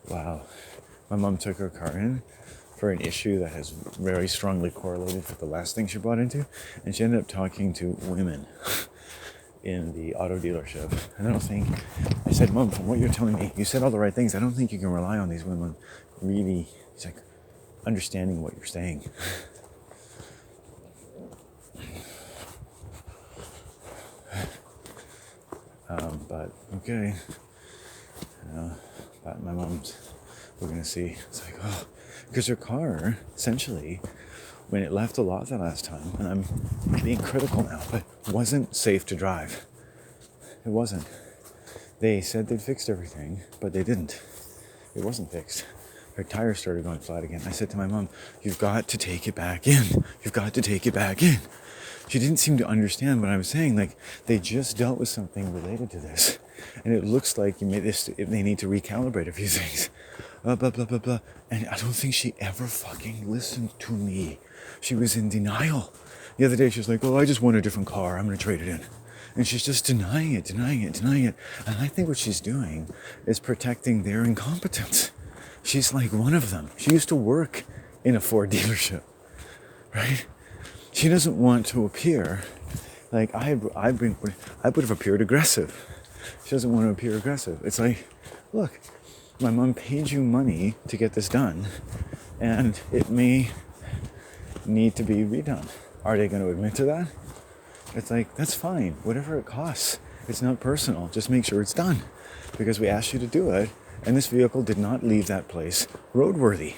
Wow. My mom took her car in for an issue that has very strongly correlated with the last thing she bought into, and she ended up talking to women in the auto dealership. And I said, Mom, from what you're telling me, you said all the right things. I don't think you can rely on these women really, it's like, understanding what you're saying. But okay. But my mom's, we're gonna see. It's like, because her car, essentially, when it left the lot the last time, and I'm being critical now, but wasn't safe to drive. It wasn't. They said they'd fixed everything, but they didn't. It wasn't fixed. Her tires started going flat again. I said to my mom, you've got to take it back in. You've got to take it back in. She didn't seem to understand what I was saying. Like, they just dealt with something related to this. And it looks like they need to recalibrate a few things. Blah, blah, blah, blah, blah. And I don't think she ever fucking listened to me. She was in denial. The other day, she was like, I just want a different car. I'm going to trade it in. And she's just denying it. And I think what she's doing is protecting their incompetence. She's like one of them. She used to work in a Ford dealership, right? She doesn't want to appear like I would have appeared aggressive. She doesn't want to appear aggressive. It's like, look, my mom paid you money to get this done, and it may need to be redone. Are they going to admit to that? It's like, that's fine. Whatever it costs. It's not personal. Just make sure it's done. Because we asked you to do it, and this vehicle did not leave that place roadworthy.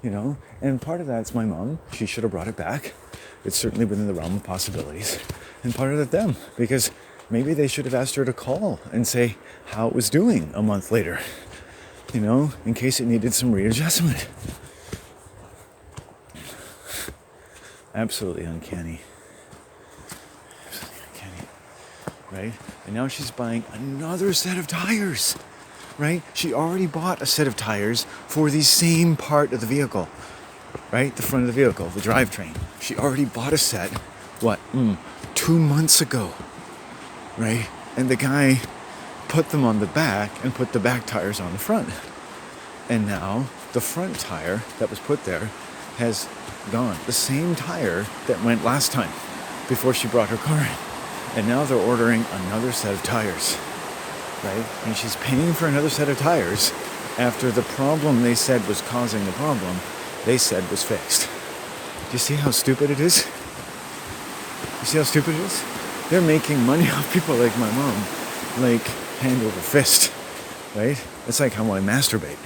You know? And part of that's my mom. She should have brought it back. It's certainly within the realm of possibilities. And part of that them. Because maybe they should have asked her to call and say how it was doing a month later. You know? In case it needed some readjustment. Absolutely uncanny. Right? And now she's buying another set of tires, right? She already bought a set of tires for the same part of the vehicle, right? The front of the vehicle, the drivetrain. She already bought a set, 2 months ago, right? And the guy put them on the back and put the back tires on the front. And now the front tire that was put there has gone. The same tire that went last time before she brought her car in. And now they're ordering another set of tires, right? And she's paying for another set of tires after the problem they said was causing the problem, they said was fixed. Do you see how stupid it is? You see how stupid it is? They're making money off people like my mom, like hand over fist, right? It's like how I masturbate.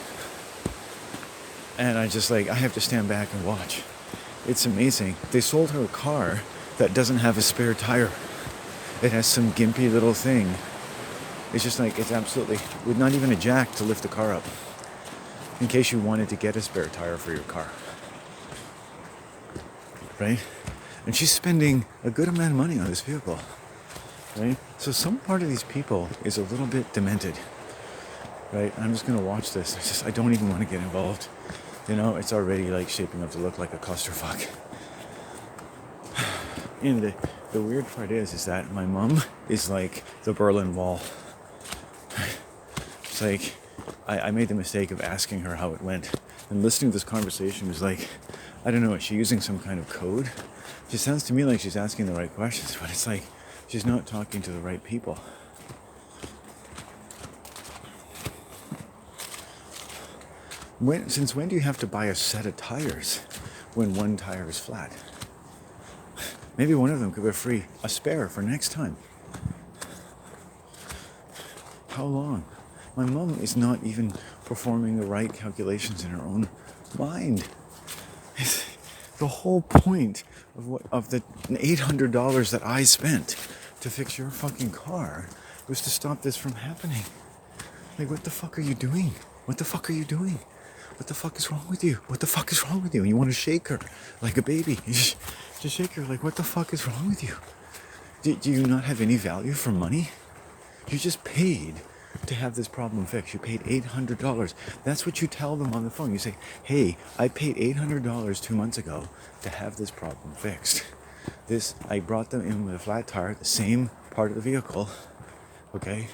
And I have to stand back and watch. It's amazing. They sold her a car that doesn't have a spare tire. It has some gimpy little thing. It's just like, it's absolutely, with not even a jack to lift the car up. In case you wanted to get a spare tire for your car. Right? And she's spending a good amount of money on this vehicle. Right? So some part of these people is a little bit demented. Right? And I'm just going to watch this. I don't even want to get involved. You know, it's already like shaping up to look like a clusterfuck. And the weird part is that my mom is like the Berlin Wall. It's like, I made the mistake of asking her how it went. And listening to this conversation was like, I don't know, is she using some kind of code? She sounds to me like she's asking the right questions, but it's like, she's not talking to the right people. Since when do you have to buy a set of tires when one tire is flat? Maybe one of them could be a spare for next time. How long? My mom is not even performing the right calculations in her own mind. The whole point of the $800 that I spent to fix your fucking car was to stop this from happening. Like, what the fuck are you doing? What the fuck are you doing? What the fuck is wrong with you? What the fuck is wrong with you? And you want to shake her like a baby. Just shake her like, what the fuck is wrong with you? Do you not have any value for money? You just paid to have this problem fixed. You paid $800. That's what you tell them on the phone. You say, hey, I paid $800 2 months ago to have this problem fixed. I brought them in with a flat tire, the same part of the vehicle, okay?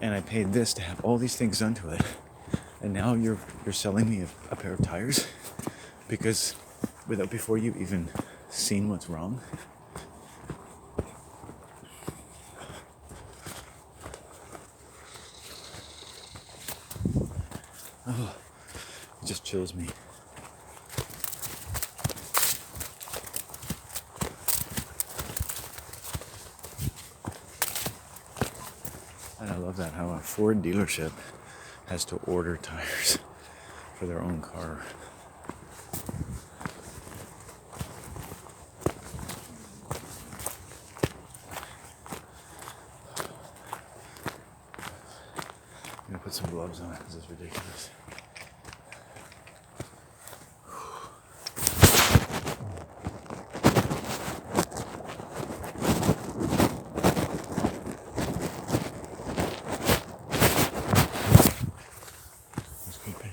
and I paid this to have all these things done to it, and now you're selling me a pair of tires because before you even seen what's wrong. Oh, it just chills me. And I love that, how a Ford dealership has to order tires for their own car. I'm gonna put some gloves on. This is ridiculous. That's creepy.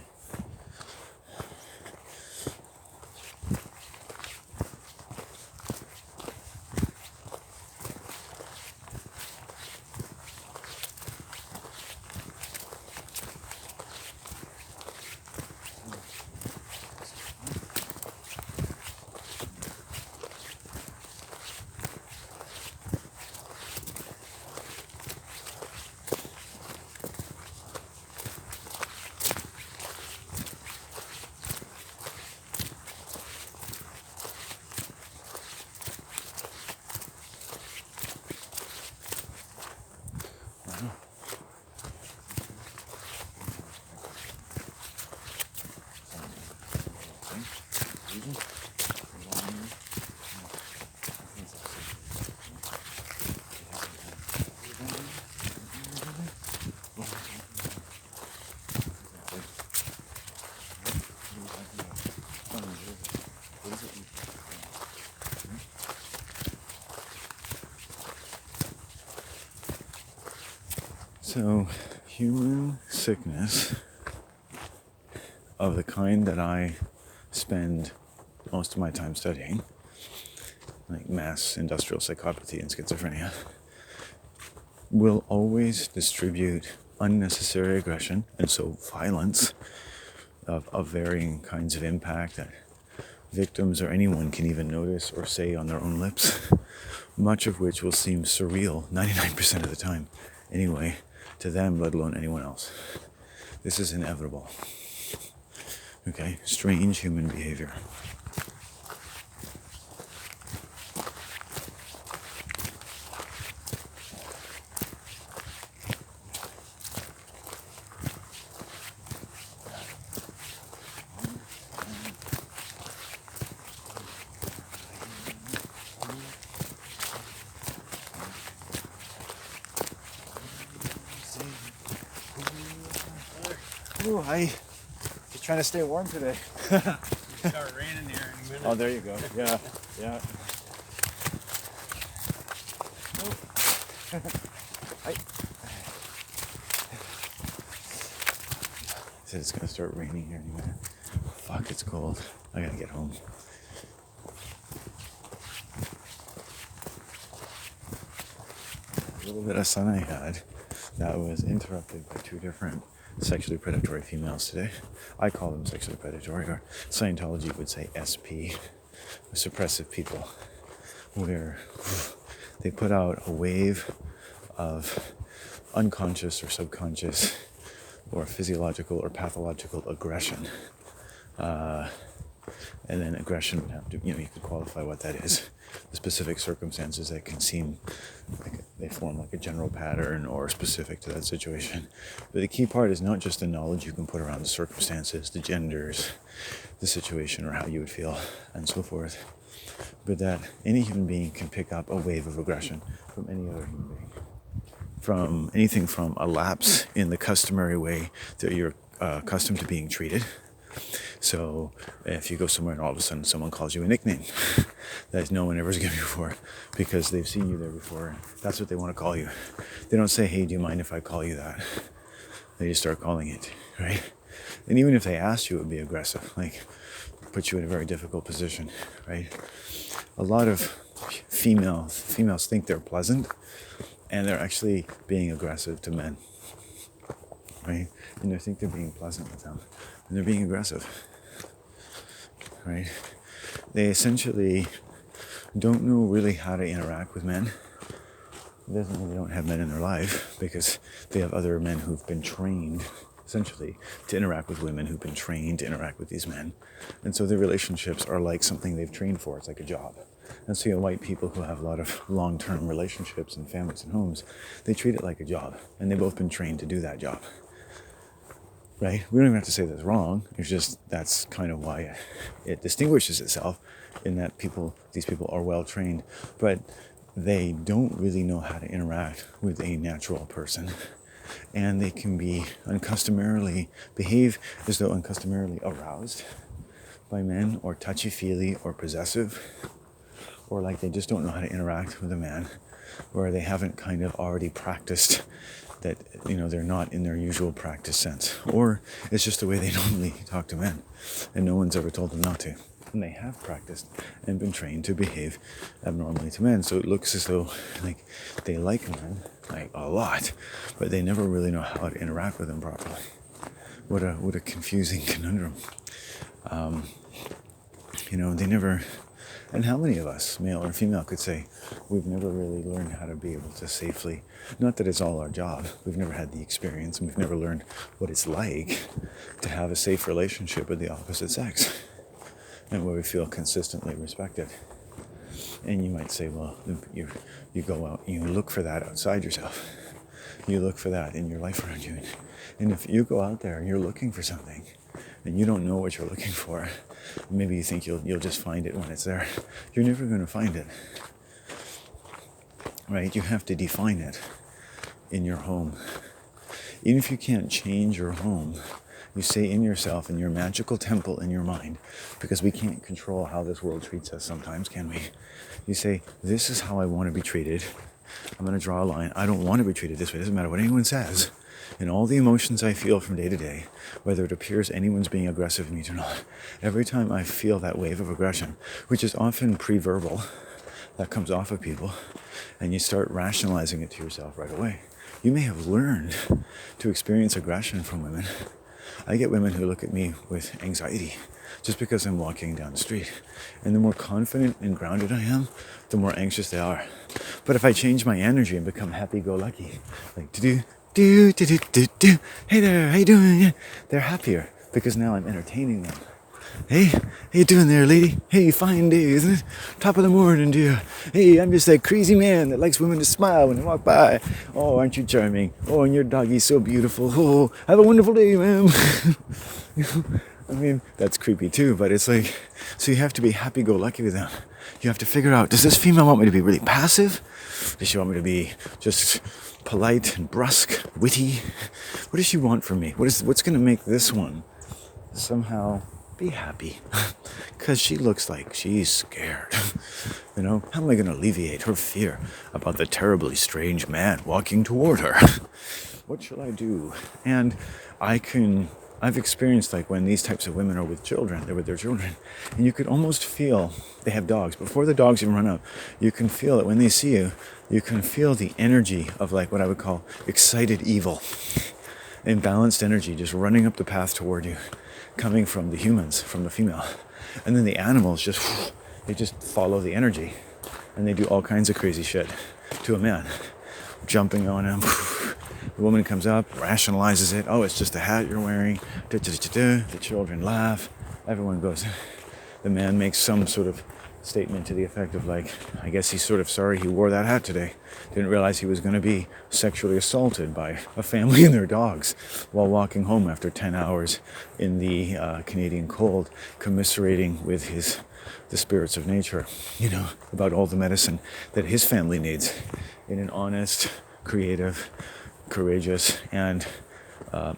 So, human sickness of the kind that I spend most of my time studying, like mass industrial psychopathy and schizophrenia, will always distribute unnecessary aggression and so violence of varying kinds of impact that victims or anyone can even notice or say on their own lips, much of which will seem surreal 99% of the time anyway to them, let alone anyone else. This is inevitable. Okay, strange human behavior. Ooh, hi. Just trying to stay warm today. It's start raining here in a minute. Oh, there you go. Yeah, yeah. Hi. Said it's gonna start raining here in a minute. Fuck, it's cold. I gotta get home. A little bit of sun I had that was interrupted by two different sexually predatory females today. I call them sexually predatory, or Scientology would say SP, suppressive people, where they put out a wave of unconscious or subconscious or physiological or pathological aggression. And then aggression would have to, you could qualify what that is. The specific circumstances that can seem like they form like a general pattern or specific to that situation. But the key part is not just the knowledge you can put around the circumstances, the genders, the situation, or how you would feel, and so forth. But that any human being can pick up a wave of aggression from any other human being. From anything from a lapse in the customary way that you're accustomed to being treated. So if you go somewhere and all of a sudden someone calls you a nickname that no one ever has given you before because they've seen you there before, that's what they want to call you. They don't say, hey, do you mind if I call you that? They just start calling it, right? And even if they asked you, it would be aggressive, like put you in a very difficult position, right? A lot of females think they're pleasant and they're actually being aggressive to men. right? And they think they're being pleasant with them, and they're being aggressive, right? They essentially don't know really how to interact with men. It doesn't mean they don't have men in their life, because they have other men who've been trained, essentially, to interact with women who've been trained to interact with these men. And so their relationships are like something they've trained for. It's like a job. And so you know, white people who have a lot of long-term relationships and families and homes, they treat it like a job. And they've both been trained to do that job. Right? We don't even have to say that's wrong. It's just that's kind of why it distinguishes itself, in that these people are well trained, but they don't really know how to interact with a natural person. And they can be behave as though uncustomarily aroused by men, or touchy-feely, or possessive, or like they just don't know how to interact with a man, where they haven't kind of already practiced that, you know, they're not in their usual practice sense, or it's just the way they normally talk to men, and no one's ever told them not to. And they have practiced and been trained to behave abnormally to men. So it looks as though like they like men like a lot, but they never really know how to interact with them properly. What a confusing conundrum. You know, they never. And how many of us, male or female, could say we've never really learned how to be able to safely, not that it's all our job, we've never had the experience, and we've never learned what it's like to have a safe relationship with the opposite sex, and where we feel consistently respected. And you might say, well, you go out and you look for that outside yourself. You look for that in your life around you. And if you go out there and you're looking for something, and you don't know what you're looking for, maybe you think you'll just find it when it's there. You're never going to find it, right? You have to define it in your home. Even if you can't change your home, you say in yourself, in your magical temple in your mind, because we can't control how this world treats us sometimes, can we? You say, this is how I want to be treated. I'm going to draw a line. I don't want to be treated this way. It doesn't matter what anyone says. And all the emotions I feel from day to day, whether it appears anyone's being aggressive to me or not, every time I feel that wave of aggression, which is often pre-verbal, that comes off of people, and you start rationalizing it to yourself right away. You may have learned to experience aggression from women. I get women who look at me with anxiety just because I'm walking down the street. And the more confident and grounded I am, the more anxious they are. But if I change my energy and become happy-go-lucky, like do, hey there, how you doing? Yeah. They're happier because now I'm entertaining them. Hey, how you doing there, lady? Hey, fine day, isn't it? Top of the morning, dear. Hey, I'm just that crazy man that likes women to smile when they walk by. Oh, aren't you charming? Oh, and your doggy's so beautiful. Oh, have a wonderful day, ma'am. I mean, that's creepy too, but it's like, so you have to be happy-go-lucky with them. You have to figure out, does this female want me to be really passive? Does she want me to be just polite and brusque, witty? What does she want from me? What's going to make this one somehow be happy? Because she looks like she's scared. You know, how am I going to alleviate her fear about the terribly strange man walking toward her? What shall I do? And I've experienced like when these types of women are with children, they're with their children, and you could almost feel, they have dogs, before the dogs even run up, you can feel that when they see you, you can feel the energy of like what I would call excited evil, imbalanced energy just running up the path toward you, coming from the humans, from the female. And then the animals they just follow the energy, and they do all kinds of crazy shit to a man, jumping on him. The woman comes up, rationalizes it. Oh, it's just a hat you're wearing. The children laugh. Everyone goes. The man makes some sort of statement to the effect of like, I guess he's sort of sorry he wore that hat today. Didn't realize he was going to be sexually assaulted by a family and their dogs while walking home after 10 hours in the Canadian cold, commiserating with the spirits of nature, you know, about all the medicine that his family needs in an honest, creative, courageous, and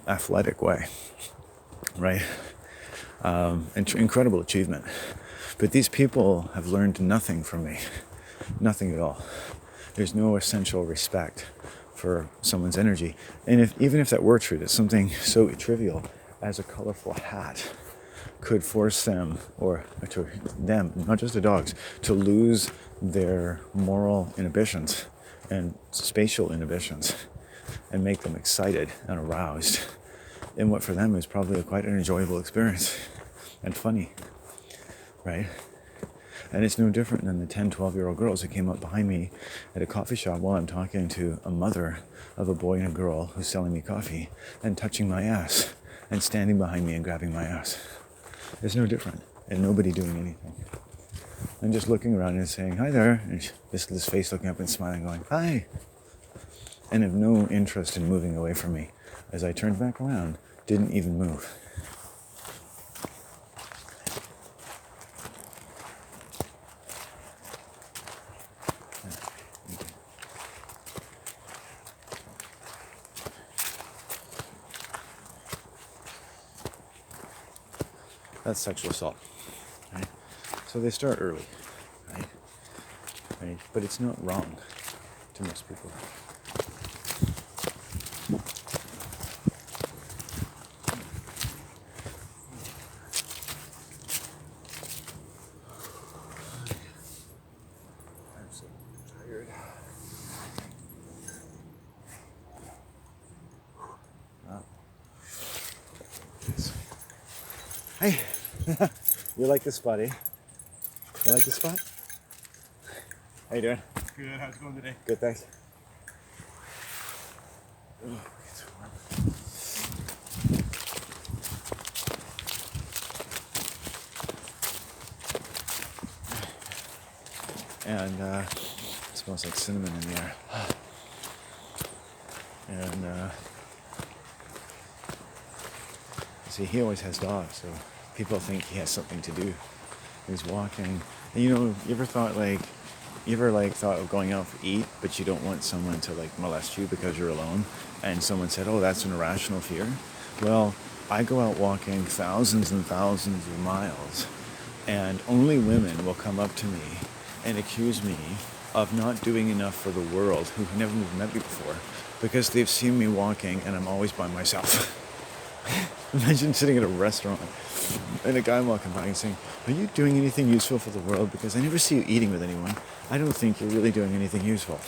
athletic way, right? Incredible achievement. But these people have learned nothing from me, nothing at all. There's no essential respect for someone's energy. And even if that were true, that something so trivial as a colorful hat could force them, or to them, not just the dogs, to lose their moral inhibitions and spatial inhibitions, and make them excited and aroused in what for them is probably quite an enjoyable experience and funny, right? And it's no different than the 10, 12-year-old girls who came up behind me at a coffee shop while I'm talking to a mother of a boy and a girl who's selling me coffee and touching my ass and standing behind me and grabbing my ass. It's no different, and nobody doing anything. And just looking around and saying, hi there, and this face looking up and smiling, going, hi. And have no interest in moving away from me. As I turned back around, didn't even move. That's sexual assault, right? So they start early, right? But it's not wrong to most people. I'm so tired. Wow. Hey, you like this spot, eh? You like this spot? How you doing? Good. How's it going today? Good, thanks. Oh, it's warm. And it smells like cinnamon in the air. And see, he always has dogs, so people think he has something to do. He's walking. And you ever thought of going out to eat, but you don't want someone to molest you because you're alone, and someone said, oh, that's an irrational fear? Well, I go out walking thousands and thousands of miles, and only women will come up to me and accuse me of not doing enough for the world, who've never even met me before, because they've seen me walking and I'm always by myself. Imagine sitting at a restaurant and a guy walking by and saying, are you doing anything useful for the world? Because I never see you eating with anyone. I don't think you're really doing anything useful.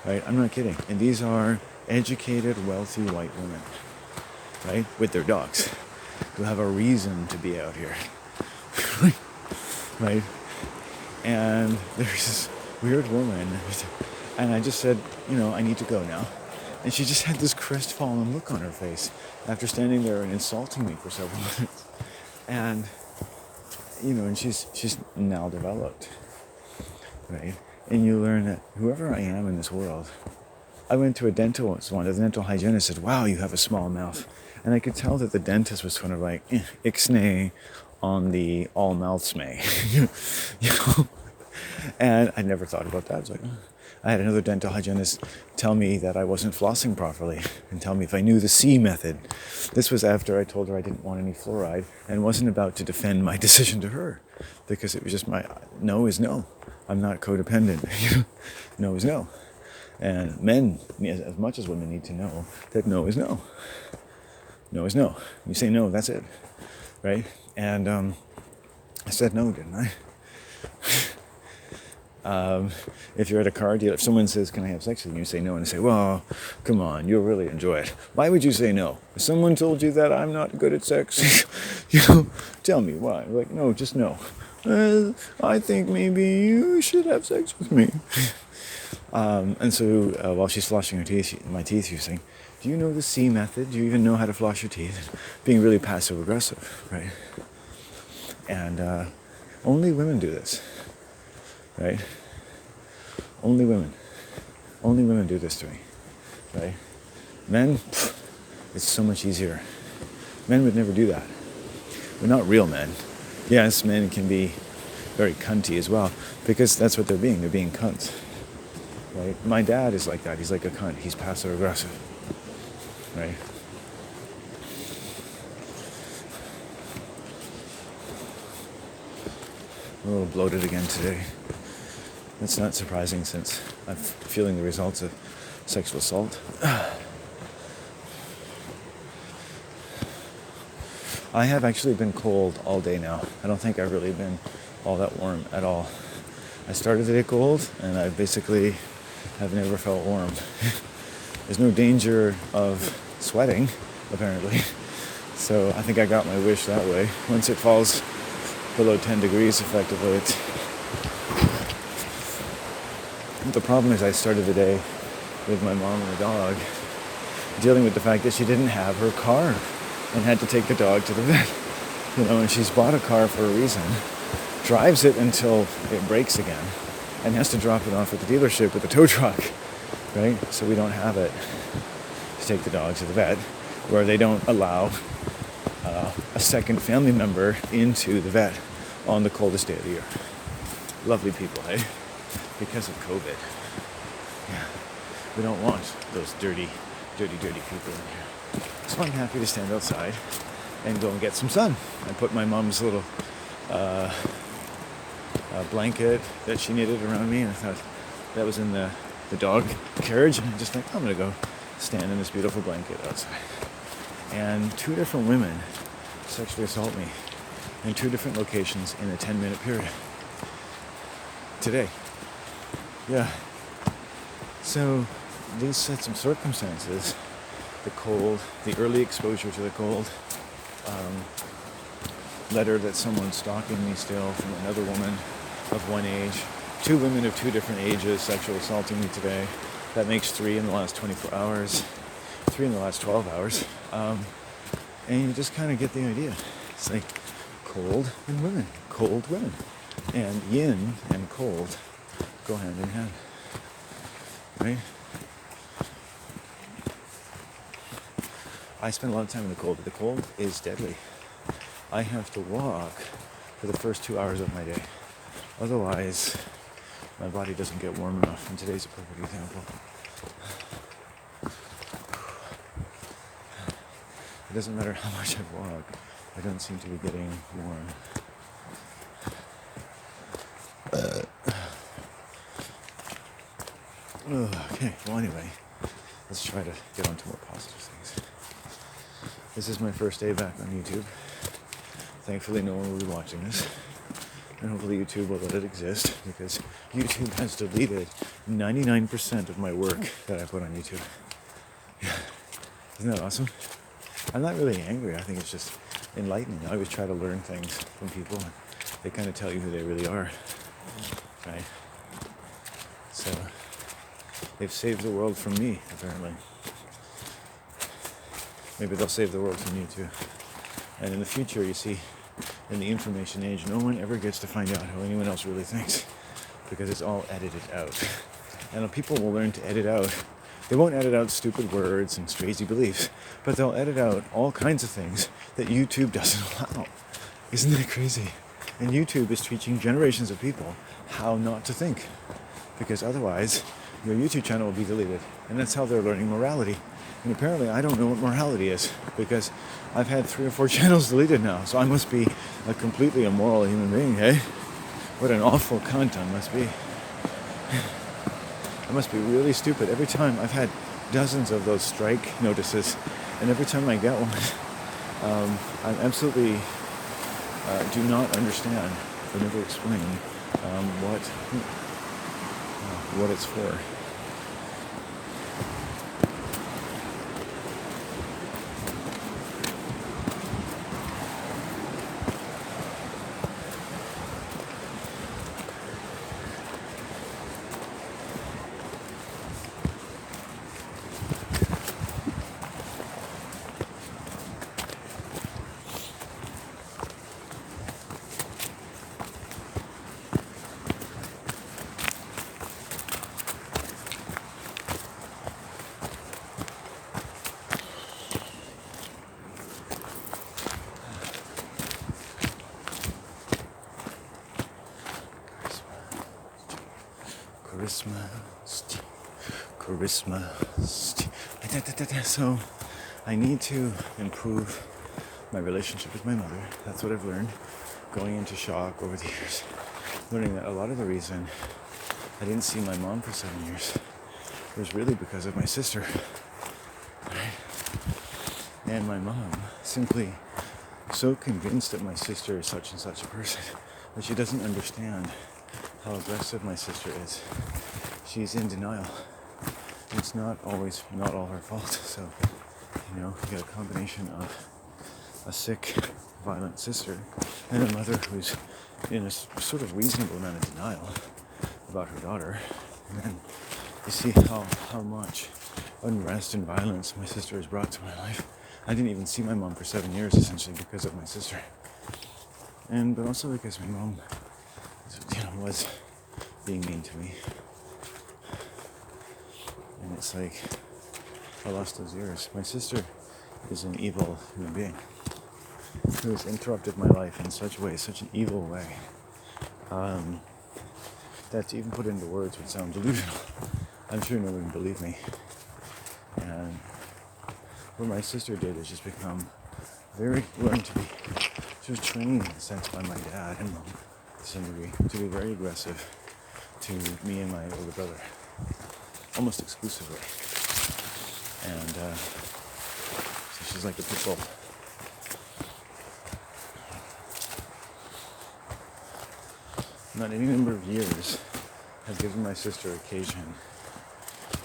Right? I'm not kidding. And these are educated, wealthy white women, right? With their dogs, who have a reason to be out here. Right? And there's this weird woman, and I just said, I need to go now. And she just had this crestfallen look on her face after standing there and insulting me for several minutes. And, and she's now developed, right? And you learn that whoever I am in this world, I went to a dental once. The dental hygienist said, wow, you have a small mouth. And I could tell that the dentist was kind of like, ixnay on the all mouth smay. And I never thought about that. I was like, I had another dental hygienist tell me that I wasn't flossing properly and tell me if I knew the C method. This was after I told her I didn't want any fluoride and wasn't about to defend my decision to her, because it was just my no is no. I'm not codependent. No is no. And men, as much as women, need to know that no is no. No is no. You say no, that's it. Right? And I said no, didn't I? If you're at a car deal, if someone says, can I have sex with you? You say no, and I say, well, come on, you'll really enjoy it. Why would you say no? If someone told you that I'm not good at sex, tell me why. Like, no, just no. I think maybe you should have sex with me. And so while she's flossing my teeth, she's saying, do you know the C method? Do you even know how to floss your teeth? Being really passive aggressive, right? And only women do this, right? Only women do this to me, right? Men, it's so much easier. Men would never do that. We're not real men. Yes, men can be very cunty as well, because that's what they're being. They're being cunts, right? My dad is like that. He's like a cunt. He's passive aggressive, right? I'm a little bloated again today. That's not surprising since I'm feeling the results of sexual assault. I have actually been cold all day now. I don't think I've really been all that warm at all. I started the day cold, and I basically have never felt warm. there's no danger of sweating, apparently. So I think I got my wish that way. Once it falls below 10 degrees, effectively, it's... The problem is I started the day with my mom and the dog, dealing with the fact that she didn't have her car and had to take the dog to the vet. And she's bought a car for a reason, drives it until it breaks again, and has to drop it off at the dealership with a tow truck, right? So we don't have it to take the dog to the vet, where they don't allow a second family member into the vet on the coldest day of the year. Lovely people, eh? Because of COVID. Yeah. We don't want those dirty people in here. So I'm happy to stand outside and go and get some sun. I put my mom's little blanket that she knitted around me, and I thought that was in the dog carriage, and I'm just like, I'm gonna go stand in this beautiful blanket outside. And 2 different women sexually assault me in 2 different locations in a 10-minute period. Today. Yeah. So these sets of circumstances, the cold, the early exposure to the cold, letter that someone's stalking me still from another woman of one age, 2 women of 2 different ages sexually assaulting me today. That makes 3 in the last 24 hours, 3 in the last 12 hours. And you just kind of get the idea. It's like cold and women, cold women. And yin and cold go hand in hand, right? I spend a lot of time in the cold, but the cold is deadly. I have to walk for the first 2 hours of my day. Otherwise, my body doesn't get warm enough, and today's a perfect example. It doesn't matter how much I walk, I don't seem to be getting warm. Okay, well anyway, let's try to get on to more positive things. This is my first day back on YouTube. Thankfully no one will be watching this. And hopefully YouTube will let it exist, because YouTube has deleted 99% of my work that I put on YouTube. Yeah. Isn't that awesome? I'm not really angry. I think it's just enlightening. I always try to learn things from people, and they kind of tell you who they really are. Right? So, they've saved the world from me, apparently. Maybe they'll save the world from you too. And in the future, you see, in the information age, no one ever gets to find out how anyone else really thinks, because it's all edited out. And people will learn to edit out. They won't edit out stupid words and crazy beliefs, but they'll edit out all kinds of things that YouTube doesn't allow. Isn't that crazy? And YouTube is teaching generations of people how not to think, because otherwise your YouTube channel will be deleted. And that's how they're learning morality. And apparently I don't know what morality is, because I've had 3 or 4 channels deleted now, so I must be a completely immoral human being, hey? What an awful cunt I must be. I must be really stupid. Every time, I've had dozens of those strike notices, and every time I get one, I absolutely do not understand, or never explain what it's for. Charisma. So I need to improve my relationship with my mother. That's what I've learned going into shock over the years. Learning that a lot of the reason I didn't see my mom for 7 years was really because of my sister. Right? And my mom simply so convinced that my sister is such and such a person that she doesn't understand how aggressive my sister is. She's in denial. it's not all her fault. So, you get a combination of a sick, violent sister and a mother who's in a sort of reasonable amount of denial about her daughter. And then you see how much unrest and violence my sister has brought to my life. I didn't even see my mom for 7 years, essentially, because of my sister. But also because my mom, was being mean to me. And it's like, I lost those years. My sister is an evil human being who has interrupted my life in such an evil way, that to even put into words would sound delusional. I'm sure no one would believe me. And what my sister did is just learn to be she was trained in a sense by my dad and mom to some degree to be very aggressive to me and my older brother, almost exclusively. And so she's like a pit bull. Not any number of years has given my sister occasion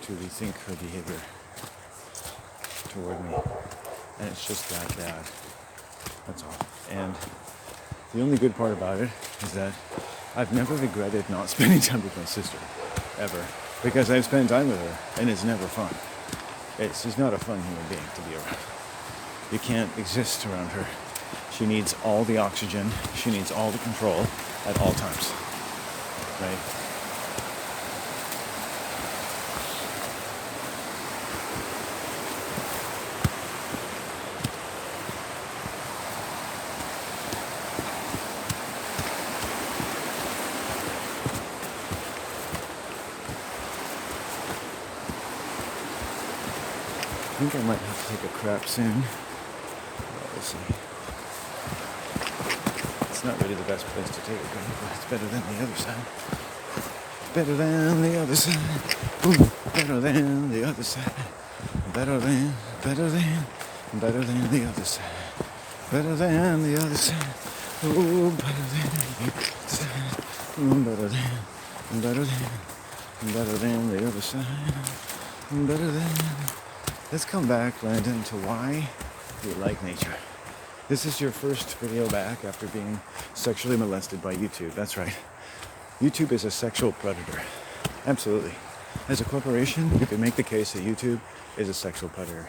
to rethink her behavior toward me. And it's just that bad. That's all. And the only good part about it is that I've never regretted not spending time with my sister, ever. Because I've spent time with her, and it's never fun. She's not a fun human being to be around. You can't exist around her. She needs all the oxygen. She needs all the control at all times. Right? I think I might have to take a crap soon. We'll see. It's not really the best place to take a crap, but it's better than the other side. Better than the other side. Ooh, better than the other side. Better than the other side. Better than the other side. Ooh, better than the other side. Ooh, better than the other side. Better than. Let's come back, Landon, to why we like nature. This is your first video back after being sexually molested by YouTube. That's right. YouTube is a sexual predator. Absolutely. As a corporation, you can make the case that YouTube is a sexual predator.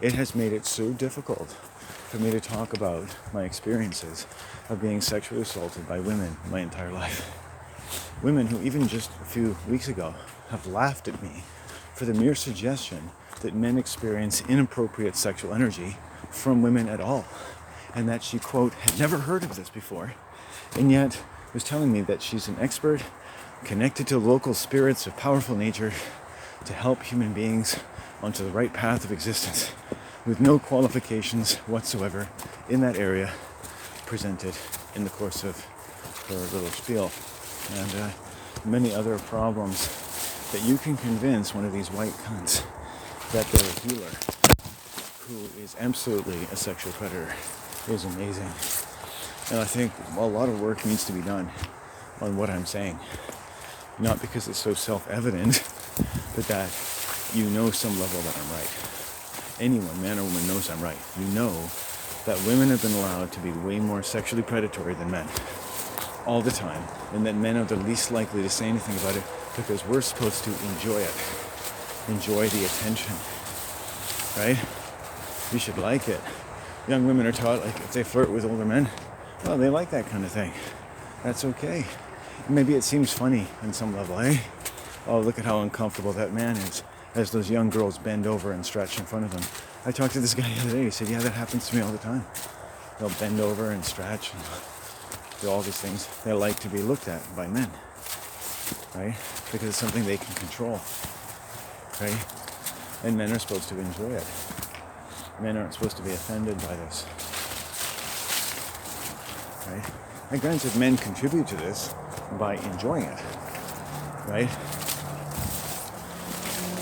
It has made it so difficult for me to talk about my experiences of being sexually assaulted by women my entire life. Women who even just a few weeks ago have laughed at me for the mere suggestion that men experience inappropriate sexual energy from women at all. And that she, quote, had never heard of this before, and yet was telling me that she's an expert connected to local spirits of powerful nature to help human beings onto the right path of existence with no qualifications whatsoever in that area presented in the course of her little spiel. And many other problems that you can convince one of these white cunts that they're a healer who is absolutely a sexual predator is amazing. And I think a lot of work needs to be done on what I'm saying. Not because it's so self-evident, but that you know some level that I'm right. Anyone, man or woman, knows I'm right. You know that women have been allowed to be way more sexually predatory than men all the time, and that men are the least likely to say anything about it because we're supposed to enjoy it. Enjoy the attention, right? You should like it. Young women are taught, like, if they flirt with older men, well, they like that kind of thing. That's okay. Maybe it seems funny on some level, eh? Oh, look at how uncomfortable that man is as those young girls bend over and stretch in front of him. I talked to this guy the other day. He said, yeah, that happens to me all the time. They'll bend over and stretch and do all these things. They like to be looked at by men, right? Because it's something they can control, right? And men are supposed to enjoy it. Men aren't supposed to be offended by this, right? And granted, men contribute to this by enjoying it, right?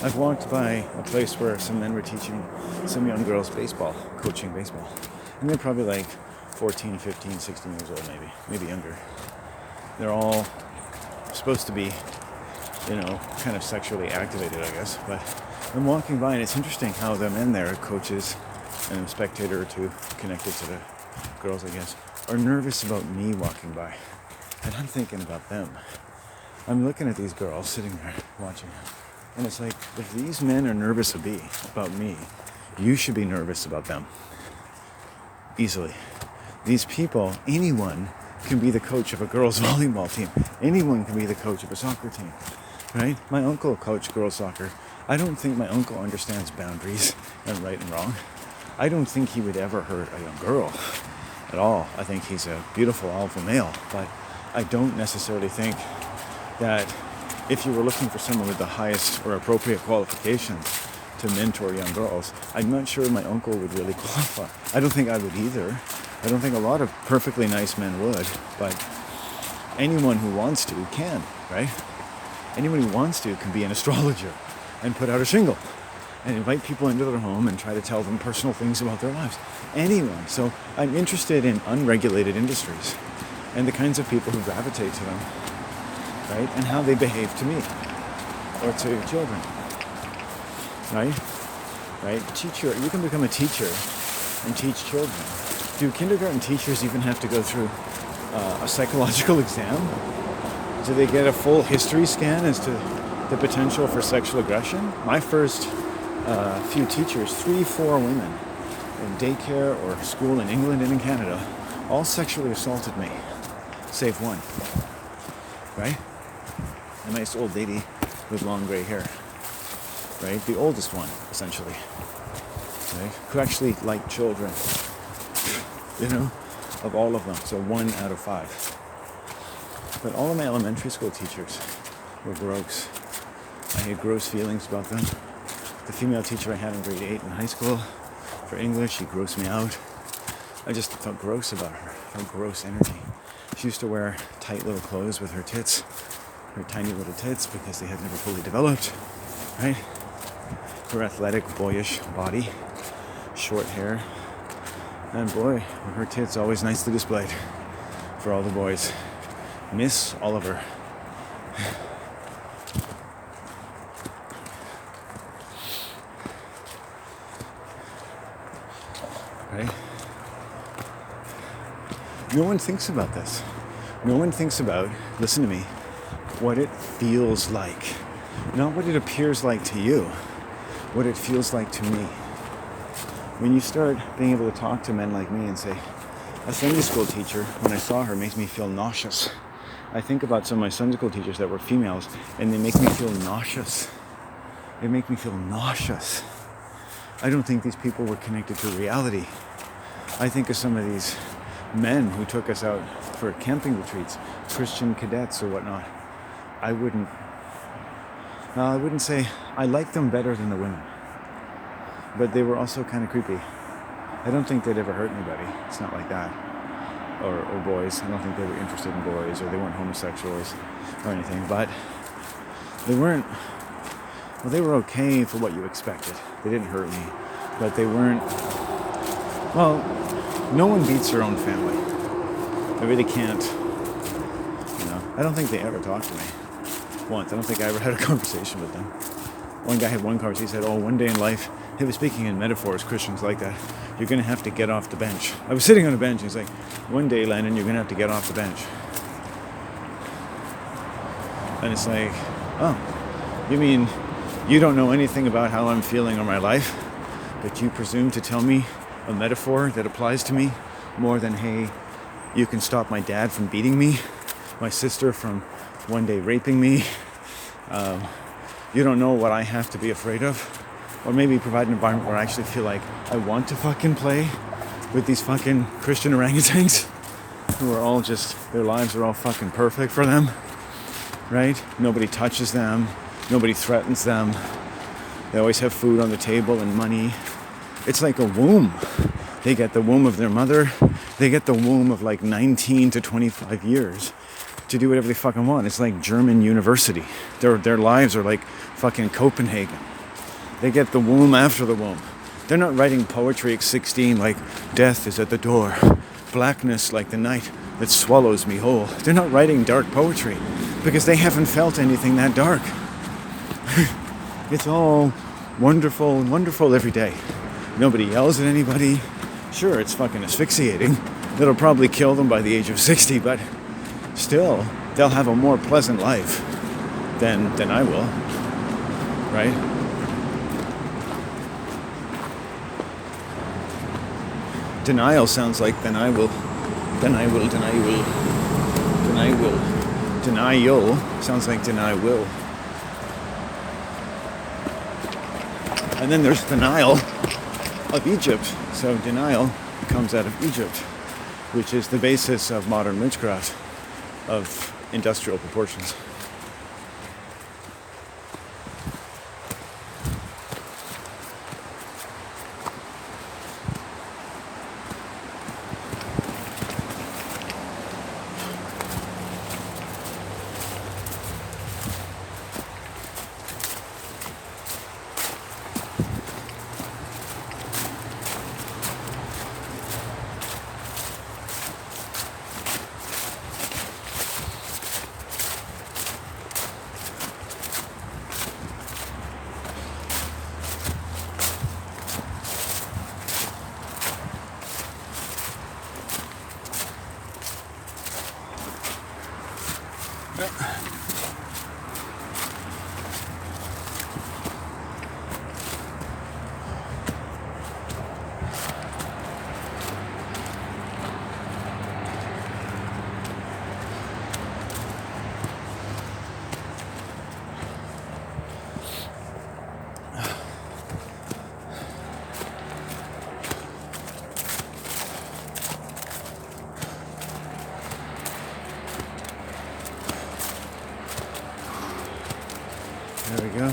I've walked by a place where some men were teaching some young girls baseball, coaching baseball. And they're probably like 14, 15, 16 years old, maybe younger. They're all supposed to be, kind of sexually activated, I guess. But I'm walking by, and it's interesting how the men there, coaches and a spectator or two connected to the girls, I guess, are nervous about me walking by. And I'm thinking about them. I'm looking at these girls sitting there watching them. And it's like, if these men are nervous about me, you should be nervous about them. Easily. These people, anyone can be the coach of a girls' volleyball team. Anyone can be the coach of a soccer team. Right? My uncle coached girls' soccer. I don't think my uncle understands boundaries and right and wrong. I don't think he would ever hurt a young girl at all. I think he's a beautiful alpha male, but I don't necessarily think that if you were looking for someone with the highest or appropriate qualifications to mentor young girls, I'm not sure my uncle would really qualify. I don't think I would either. I don't think a lot of perfectly nice men would, but anyone who wants to can, right? Anyone who wants to can be an astrologer and put out a shingle and invite people into their home and try to tell them personal things about their lives. Anyone. So I'm interested in unregulated industries and the kinds of people who gravitate to them, right? And how they behave to me or to children, right? Right? Teacher, you can become a teacher and teach children. Do kindergarten teachers even have to go through a psychological exam? Do they get a full history scan as to the potential for sexual aggression? My first few teachers, 3-4 women in daycare or school in England and in Canada, all sexually assaulted me, save one, right? A nice old lady with long gray hair, right? The oldest one, essentially, right? Who actually liked children, you know, of all of them. So 1 out of 5. But all of my elementary school teachers were gross. I had gross feelings about them. The female teacher I had in grade 8 in high school for English, she grossed me out. I just felt gross about her, felt gross energy. She used to wear tight little clothes with her tits, her tiny little tits, because they had never fully developed, right? Her athletic, boyish body, short hair, and boy, were her tits always nicely displayed for all the boys. Miss Oliver. Right? No one thinks about this. No one thinks about, listen to me, what it feels like. Not what it appears like to you, what it feels like to me. When you start being able to talk to men like me and say, a Sunday school teacher, when I saw her, makes me feel nauseous. I think about some of my Sunday school teachers that were females, and they make me feel nauseous. They make me feel nauseous. I don't think these people were connected to reality. I think of some of these men who took us out for camping retreats, Christian cadets or whatnot. I wouldn't say I liked them better than the women, but they were also kind of creepy. I don't think they'd ever hurt anybody. It's not like that. Or boys. I don't think they were interested in boys, or they weren't homosexuals or anything, but they weren't, well, they were okay for what you expected. They didn't hurt me, but they weren't, well, no one beats their own family. They really can't, you know. I don't think they ever talked to me once. I don't think I ever had a conversation with them. One guy had one conversation, he said, oh, one day in life, he was speaking in metaphors, Christians like that, you're going to have to get off the bench. I was sitting on a bench, and he's like, one day, Landon, you're going to have to get off the bench. And it's like, oh, you mean you don't know anything about how I'm feeling or my life, but you presume to tell me a metaphor that applies to me more than, hey, you can stop my dad from beating me, my sister from one day raping me. You don't know what I have to be afraid of. Or maybe provide an environment where I actually feel like I want to fucking play with these fucking Christian orangutans who are all just, their lives are all fucking perfect for them, right? Nobody touches them. Nobody threatens them. They always have food on the table and money. It's like a womb. They get the womb of their mother. They get the womb of like 19 to 25 years to do whatever they fucking want. It's like German university. Their lives are like fucking Copenhagen. They get the womb after the womb. They're not writing poetry at 16 like death is at the door, blackness like the night that swallows me whole. They're not writing dark poetry because they haven't felt anything that dark. It's all wonderful and wonderful every day. Nobody yells at anybody. Sure, it's fucking asphyxiating. It'll probably kill them by the age of 60, but still, they'll have a more pleasant life than I will, right? Denial sounds like then I will. Denial sounds like deny will. And then there's denial of Egypt. So denial comes out of Egypt, which is the basis of modern witchcraft of industrial proportions. There we go.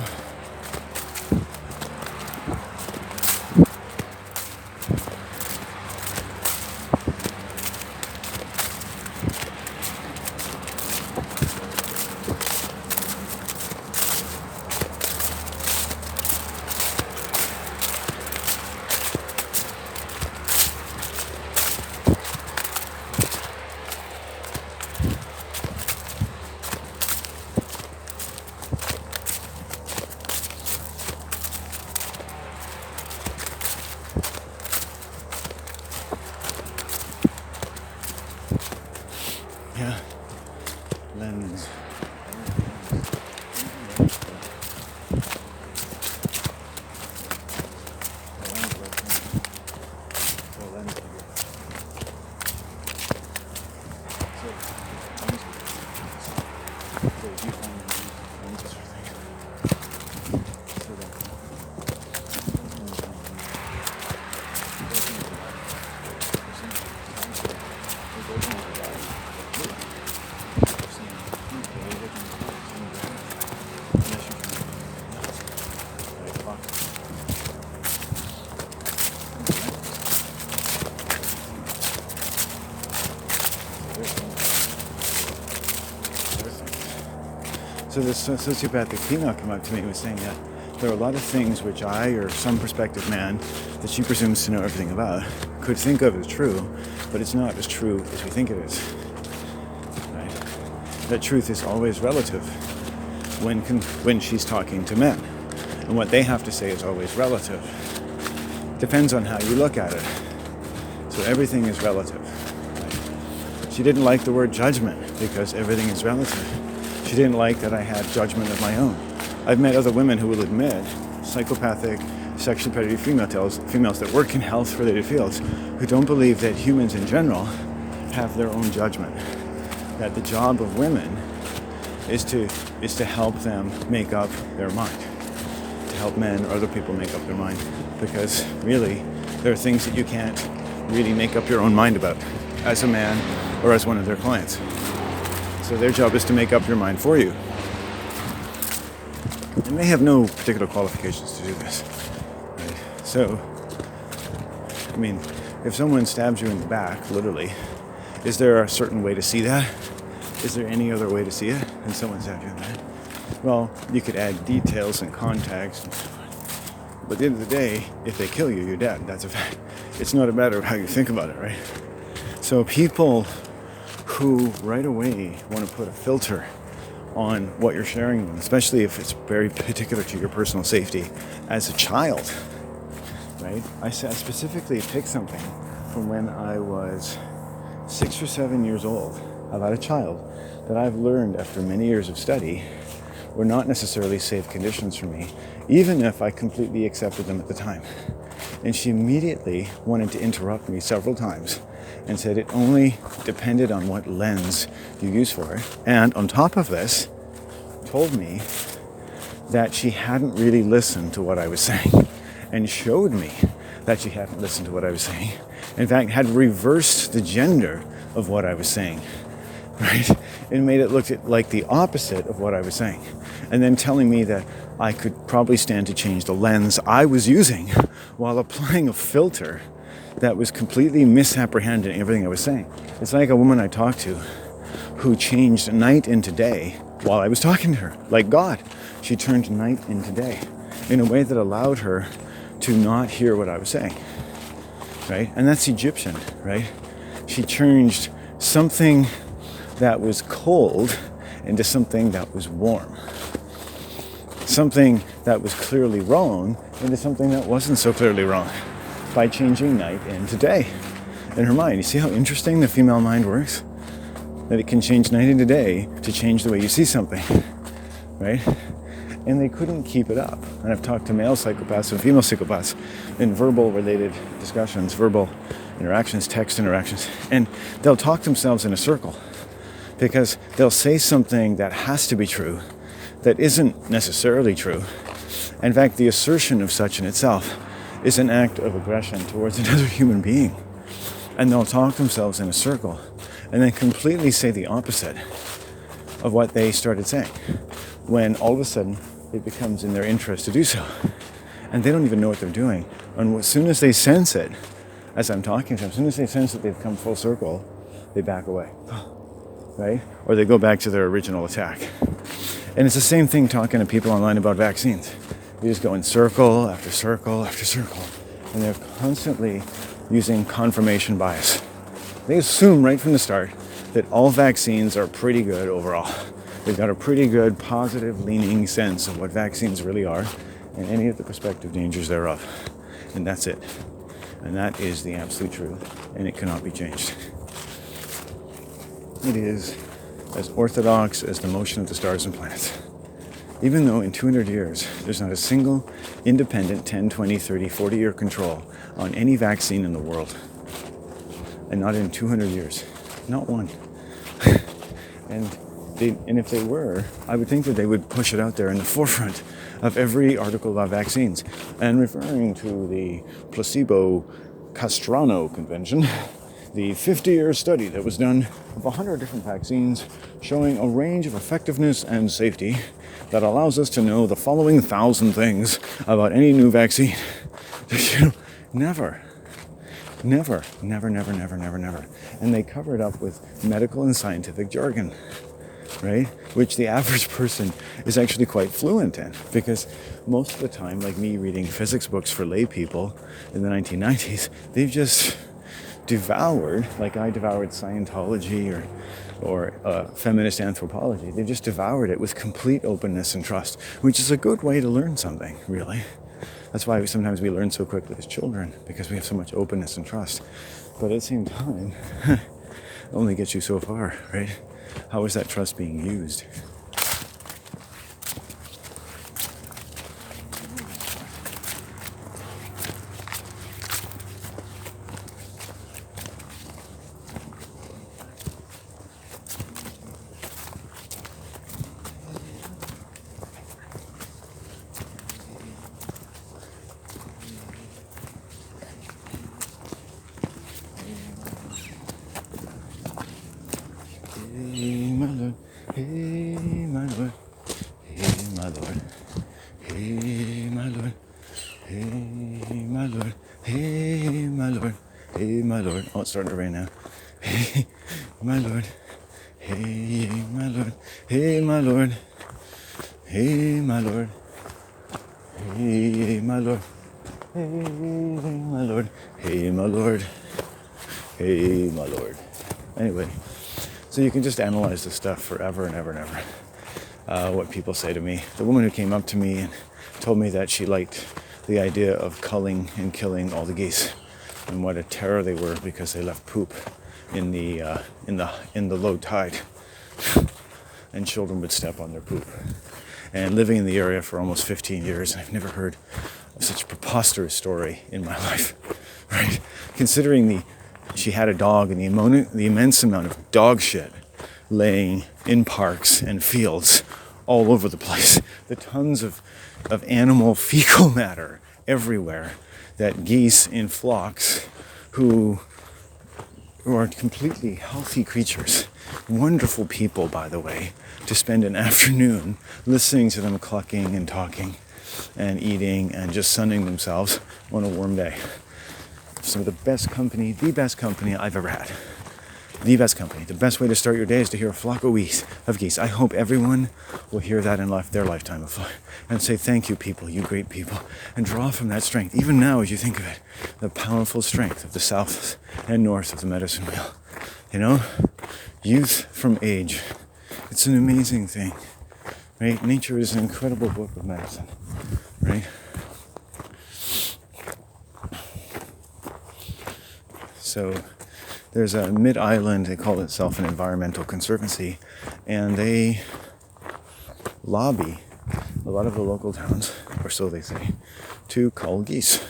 Yeah. Lens. So this sociopathic female came up to me and was saying that there are a lot of things which I, or some prospective man that she presumes to know everything about, could think of as true, but it's not as true as we think it is. Right? That truth is always relative when she's talking to men. And what they have to say is always relative. Depends on how you look at it. So everything is relative. Right? She didn't like the word judgment because everything is relative. She didn't like that I had judgment of my own. I've met other women who will admit, psychopathic, sexually predated females that work in health-related fields, who don't believe that humans in general have their own judgment. That the job of women is to help them make up their mind, to help men or other people make up their mind. Because really, there are things that you can't really make up your own mind about as a man or as one of their clients. So their job is to make up your mind for you. And they have no particular qualifications to do this. Right? So, I mean, if someone stabs you in the back, literally, is there a certain way to see that? Is there any other way to see it than someone stabbed you in the back? Well, you could add details and context. But at the end of the day, if they kill you, you're dead. That's a fact. It's not a matter of how you think about it, right? So people who right away want to put a filter on what you're sharing, especially if it's very particular to your personal safety as a child, right? I specifically picked something from when I was 6 or 7 years old about a child that I've learned after many years of study were not necessarily safe conditions for me, even if I completely accepted them at the time. And she immediately wanted to interrupt me several times and said it only depended on what lens you use for it. And on top of this, told me that she hadn't really listened to what I was saying, and showed me that she hadn't listened to what I was saying. In fact, had reversed the gender of what I was saying, right? And made it look like the opposite of what I was saying. And then telling me that I could probably stand to change the lens I was using while applying a filter that was completely misapprehending everything I was saying. It's like a woman I talked to who changed night into day while I was talking to her. Like God, she turned night into day in a way that allowed her to not hear what I was saying, right? And that's Egyptian, right? She changed something that was cold into something that was warm. Something that was clearly wrong into something that wasn't so clearly wrong by changing night into day in her mind. You see how interesting the female mind works? That it can change night into day to change the way you see something, right? And they couldn't keep it up. And I've talked to male psychopaths and female psychopaths in verbal related discussions, verbal interactions, text interactions, and they'll talk themselves in a circle because they'll say something that has to be true that isn't necessarily true. In fact, the assertion of such in itself is an act of aggression towards another human being. And they'll talk themselves in a circle and then completely say the opposite of what they started saying, when all of a sudden it becomes in their interest to do so. And they don't even know what they're doing. And as soon as they sense it, as I'm talking to them, as soon as they sense that they've come full circle, they back away, right? Or they go back to their original attack. And it's the same thing talking to people online about vaccines. You just go in circle after circle after circle, and they're constantly using confirmation bias. They assume right from the start that all vaccines are pretty good overall. They've got a pretty good positive leaning sense of what vaccines really are and any of the prospective dangers thereof. And that's it. And that is the absolute truth, and it cannot be changed. It is as orthodox as the motion of the stars and planets. Even though in 200 years, there's not a single independent 10, 20, 30, 40-year control on any vaccine in the world. And not in 200 years. Not one. And if they were, I would think that they would push it out there in the forefront of every article about vaccines. And referring to the Placebo-Castrano Convention, the 50-year study that was done of 100 different vaccines showing a range of effectiveness and safety that allows us to know the following 1,000 things about any new vaccine. Never. And they cover it up with medical and scientific jargon, right? Which the average person is actually quite fluent in, because most of the time, like me reading physics books for lay people in the 1990s, they've just devoured, like I devoured Scientology or feminist anthropology. They've just devoured it with complete openness and trust, which is a good way to learn something, really. That's why sometimes we learn so quickly as children, because we have so much openness and trust. But at the same time, it only gets you so far, right? How is that trust being used? Hey, my Lord, hey, my Lord, hey, my Lord, hey, my Lord, hey, my Lord, hey, my Lord, hey, my Lord. Oh, it's starting to rain now. Hey, my Lord, hey, my Lord, hey, my Lord, hey, my Lord, hey, my Lord, hey, my Lord, hey, my Lord, hey, my Lord. Anyway. So you can just analyze this stuff forever and ever and ever. what people say to me. The woman who came up to me and told me that she liked the idea of culling and killing all the geese, and what a terror they were because they left poop in the low tide, and children would step on their poop. And living in the area for almost 15 years, I've never heard of such a preposterous story in my life, right? Considering she had a dog and the immense amount of dog shit laying in parks and fields all over the place, the tons of animal fecal matter everywhere, that geese in flocks who are completely healthy creatures, wonderful people, by the way, to spend an afternoon listening to them clucking and talking and eating and just sunning themselves on a warm day. Some of the best company I've ever had. The best company. The best way to start your day is to hear a flock of geese. I hope everyone will hear that in their lifetime of flying and say, thank you, people, you great people, and draw from that strength. Even now, as you think of it, the powerful strength of the south and north of the medicine wheel. You know, youth from age. It's an amazing thing, right? Nature is an incredible book of medicine, right? So there's a mid-island, they call itself an environmental conservancy, and they lobby a lot of the local towns, or so they say, to cull geese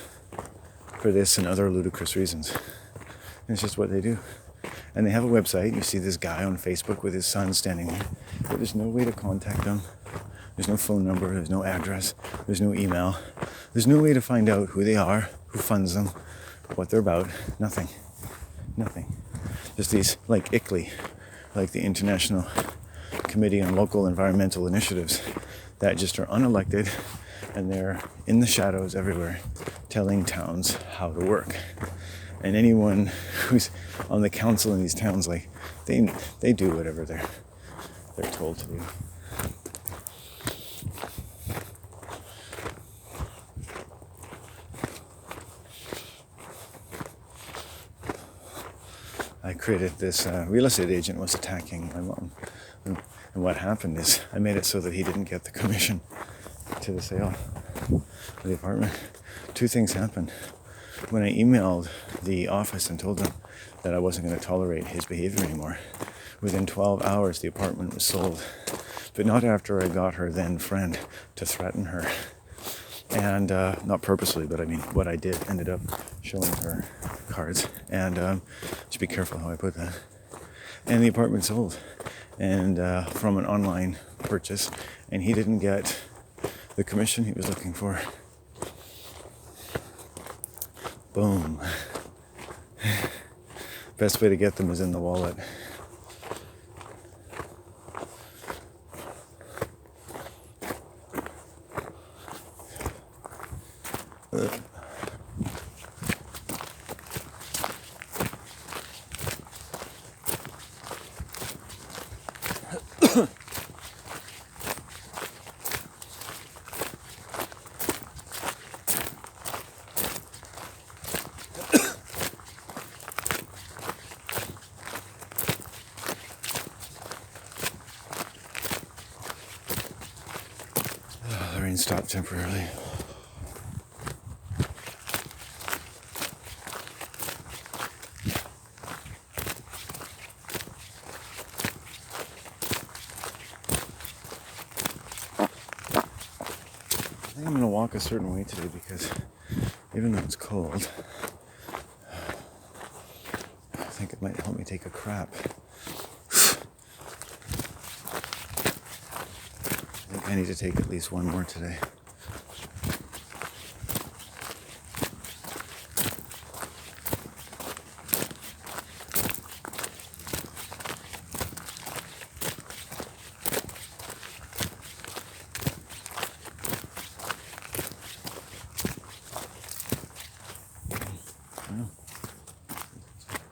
for this and other ludicrous reasons. And it's just what they do. And they have a website. You see this guy on Facebook with his son standing there, but there's no way to contact them. There's no phone number, there's no address, there's no email. There's no way to find out who they are, who funds them, what they're about. Nothing. Just these, like ICLEI, like the International Committee on Local Environmental Initiatives, that just are unelected, and they're in the shadows everywhere telling towns how to work. And anyone who's on the council in these towns, like, they do whatever they're told to do. I created this real estate agent was attacking my mom. And what happened is I made it so that he didn't get the commission to the sale of the apartment. Two things happened. When I emailed the office and told them that I wasn't going to tolerate his behavior anymore, within 12 hours the apartment was sold. But not after I got her then friend to threaten her. And not purposely, but I mean, what I did ended up showing her cards. And just be careful how I put that. And the apartment sold, and from an online purchase, and he didn't get the commission he was looking for. Boom. Best way to get them is in the wallet. The rain stopped temporarily. I think I'm going to walk a certain way today because even though it's cold, I think it might help me take a crap. I think I need to take at least one more today.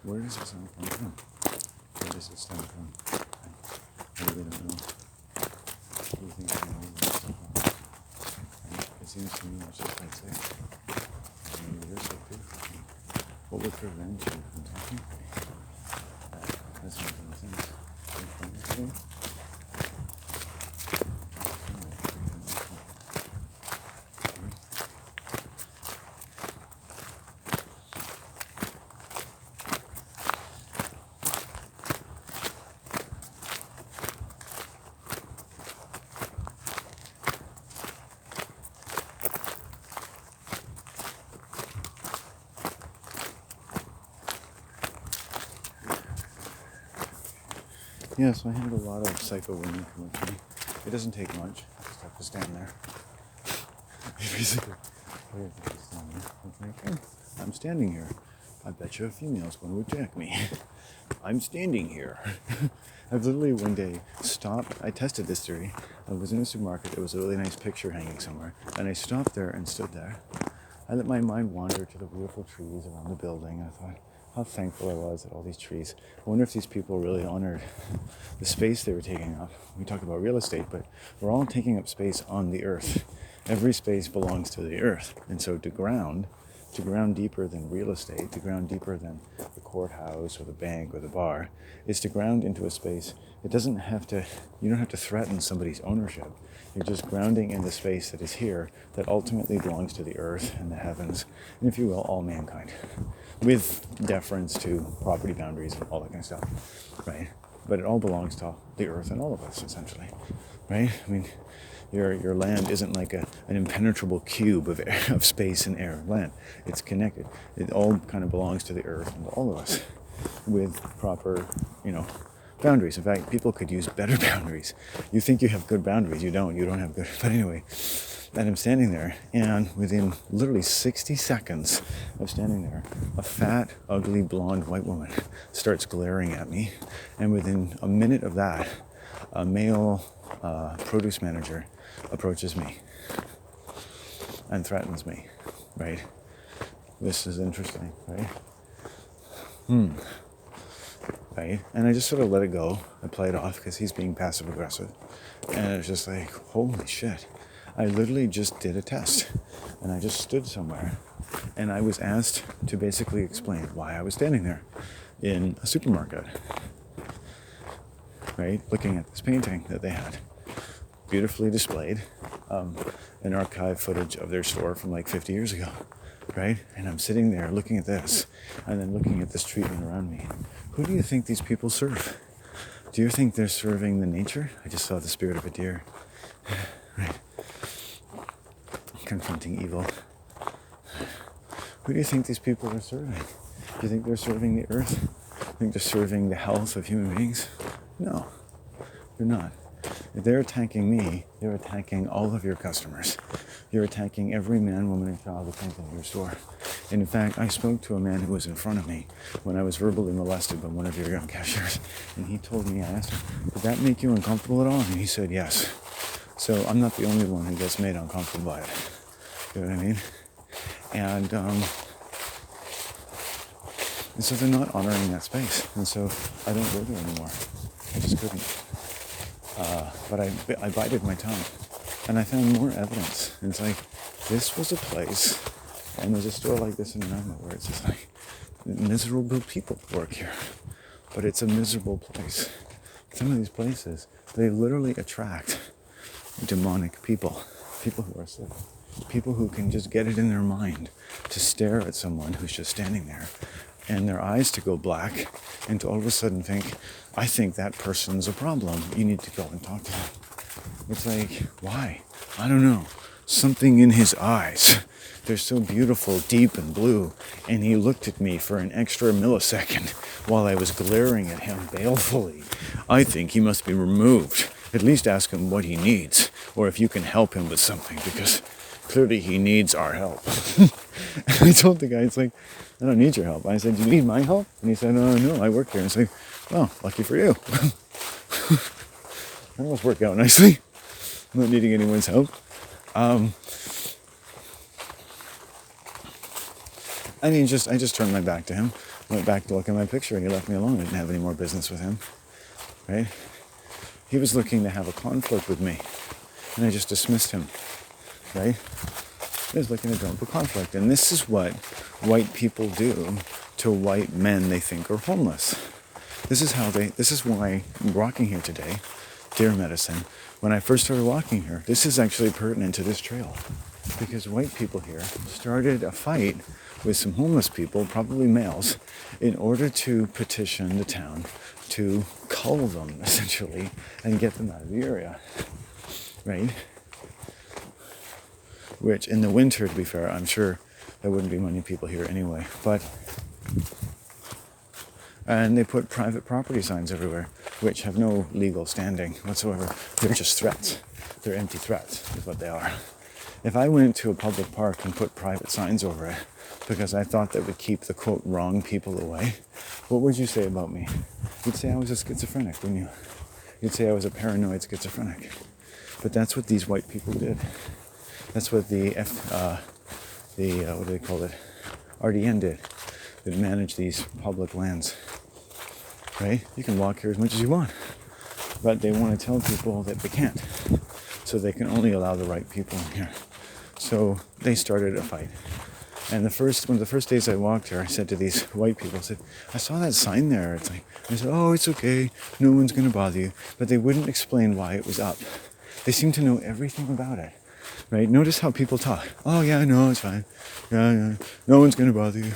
Where does it sound come from? Where does it stem from? I really don't know. Who do you think I know where it stems from? It seems to me it's just quite safe. Maybe you're safe too. What would prevent you from talking to me? That's one of the things. Yeah, so I had a lot of psycho women come up to me. It doesn't take much. I just have to stand there. Basically, it's like, oh, I'm standing here. I bet you a female's going to attack me. I'm standing here. I've literally one day stopped. I tested this theory. I was in a supermarket. There was a really nice picture hanging somewhere. And I stopped there and stood there. I let my mind wander to the beautiful trees around the building. And I thought how thankful I was at all these trees. I wonder if these people really honored the space they were taking up. We talk about real estate, but we're all taking up space on the earth. Every space belongs to the earth. And so to ground deeper than real estate, to ground deeper than the courthouse or the bank or the bar, is to ground into a space. You don't have to threaten somebody's ownership. You're just grounding in the space that is here, that ultimately belongs to the earth and the heavens, and if you will, all mankind, with deference to property boundaries and all that kind of stuff, right? But it all belongs to the earth and all of us, essentially, right? I mean, your land isn't like an impenetrable cube of air, of space and air and land. It's connected. It all kind of belongs to the earth and to all of us, with proper, boundaries. In fact, people could use better boundaries. You think you have good boundaries. You don't. You don't have good. But anyway, and I'm standing there, and within literally 60 seconds of standing there, a fat, ugly, blonde white woman starts glaring at me. And within a minute of that, a male produce manager approaches me and threatens me, right? This is interesting, right? Right? And I just sort of let it go. I play it off because he's being passive aggressive. And it's just like, holy shit. I literally just did a test. And I just stood somewhere. And I was asked to basically explain why I was standing there in a supermarket. Right? Looking at this painting that they had. Beautifully displayed. An archive footage of their store from like 50 years ago. Right? And I'm sitting there looking at this. And then looking at this treatment around me. Who do you think these people serve? Do you think they're serving the nature? I just saw the spirit of a deer. Right. Confronting evil. Who do you think these people are serving? Do you think they're serving the earth? Do you think they're serving the health of human beings? No, they're not. If they're attacking me, they're attacking all of your customers. You're attacking every man, woman, and child that comes into your store. And in fact, I spoke to a man who was in front of me when I was verbally molested by one of your young cashiers. And he told me, I asked him, did that make you uncomfortable at all? And he said, yes. So I'm not the only one who gets made uncomfortable by it. You know what I mean? And so they're not honoring that space. And so I don't go there anymore. I just couldn't. But I bided my tongue. And I found more evidence. And it's like, this was a place, and there's a store like this in Nanaimo where it's just like, miserable people work here. But it's a miserable place. Some of these places, they literally attract demonic people. People who are sick. People who can just get it in their mind to stare at someone who's just standing there, and their eyes to go black, and to all of a sudden think, I think that person's a problem. You need to go and talk to them. It's like, why? I don't know. Something in his eyes. They're so beautiful, deep and blue. And he looked at me for an extra millisecond while I was glaring at him balefully. I think he must be removed. At least ask him what he needs, or if you can help him with something, because clearly he needs our help. And I told the guy, it's like, I don't need your help. I said, do you need my help? And he said, no, I work here. And I said, well, lucky for you. That must work out nicely. I'm not needing anyone's help. I just turned my back to him, went back to look at my picture, and he left me alone. I didn't have any more business with him, right? He was looking to have a conflict with me, and I just dismissed him, right? He was looking to dump a conflict, and this is what white people do to white men they think are homeless. This is why I'm walking here today, Deer Medicine. When I first started walking here, this is actually pertinent to this trail, because white people here started a fight with some homeless people, probably males, in order to petition the town to cull them, essentially, and get them out of the area, right? Which, in the winter, to be fair, I'm sure there wouldn't be many people here anyway, and they put private property signs everywhere. which have no legal standing whatsoever. They're just threats. They're empty threats, is what they are. If I went to a public park and put private signs over it because I thought that would keep the quote wrong people away, what would you say about me? You'd say I was a schizophrenic, wouldn't you? You'd say I was a paranoid schizophrenic. But that's what these white people did. That's what the what do they call it? RDN did. That managed these public lands. Right? You can walk here as much as you want. But they want to tell people that they can't. So they can only allow the right people in here. So they started a fight. And one of the first days I walked here, I said to these white people, I said, I saw that sign there. It's like, I said, oh, it's okay. No one's going to bother you. But they wouldn't explain why it was up. They seem to know everything about it. Right? Notice how people talk. Oh, yeah, no, it's fine. Yeah. No one's going to bother you.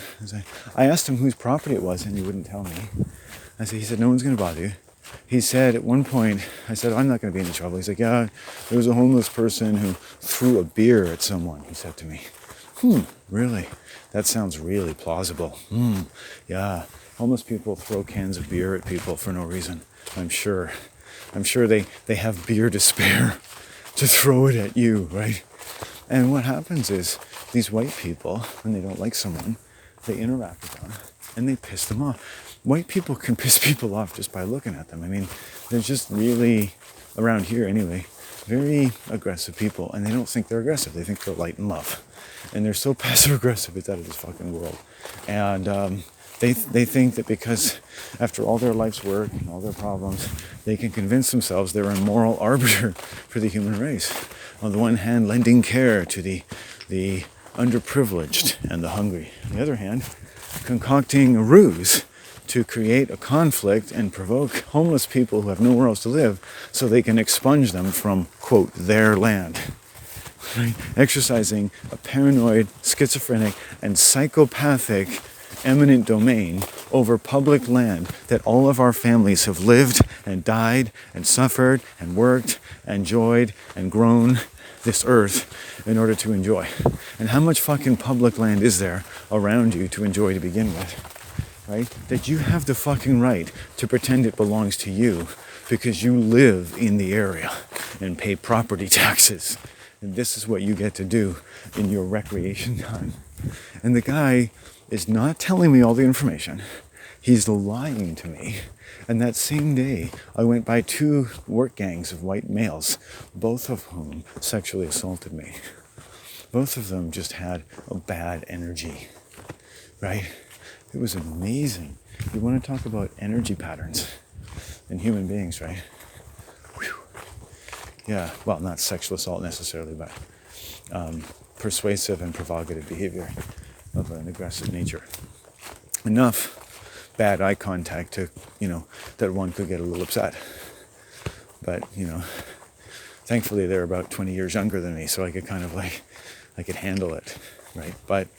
I asked him whose property it was, and he wouldn't tell me. He said, no one's going to bother you. He said at one point, I said, I'm not going to be in trouble. He's like, yeah, there was a homeless person who threw a beer at someone, he said to me. Really? That sounds really plausible. Yeah, homeless people throw cans of beer at people for no reason, I'm sure. I'm sure they have beer to spare to throw it at you, right? And what happens is these white people, when they don't like someone, they interact with them and they piss them off. White people can piss people off just by looking at them. I mean, they're just really, around here anyway, very aggressive people, and they don't think they're aggressive. They think they're light and love. And they're so passive-aggressive, it's out of this fucking world. And they think that because after all their life's work and all their problems, they can convince themselves they're a moral arbiter for the human race. On the one hand, lending care to the underprivileged and the hungry. On the other hand, concocting a ruse to create a conflict and provoke homeless people who have nowhere else to live so they can expunge them from, quote, their land. Right? Exercising a paranoid, schizophrenic, and psychopathic eminent domain over public land that all of our families have lived and died and suffered and worked and enjoyed and grown this earth in order to enjoy. And how much fucking public land is there around you to enjoy to begin with? Right? That you have the fucking right to pretend it belongs to you because you live in the area and pay property taxes. And this is what you get to do in your recreation time. And the guy is not telling me all the information. He's lying to me. And that same day, I went by 2 work gangs of white males, both of whom sexually assaulted me. Both of them just had a bad energy, right? It was amazing. You want to talk about energy patterns in human beings, right? Whew. Yeah, well, not sexual assault necessarily, but persuasive and provocative behavior of an aggressive nature. Enough bad eye contact to, that one could get a little upset. But, thankfully they're about 20 years younger than me, so I could I could handle it, right? But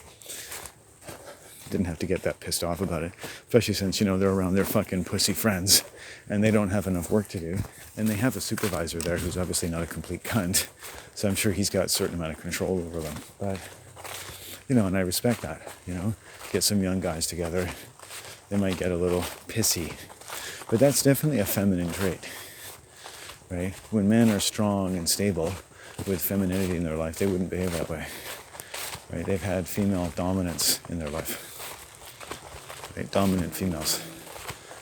didn't have to get that pissed off about it, especially since, they're around their fucking pussy friends and they don't have enough work to do. And they have a supervisor there who's obviously not a complete cunt. So I'm sure he's got a certain amount of control over them. But, and I respect that, get some young guys together. They might get a little pissy. But that's definitely a feminine trait, right? When men are strong and stable with femininity in their life, they wouldn't behave that way, right? They've had female dominance in their life. Right? Dominant females.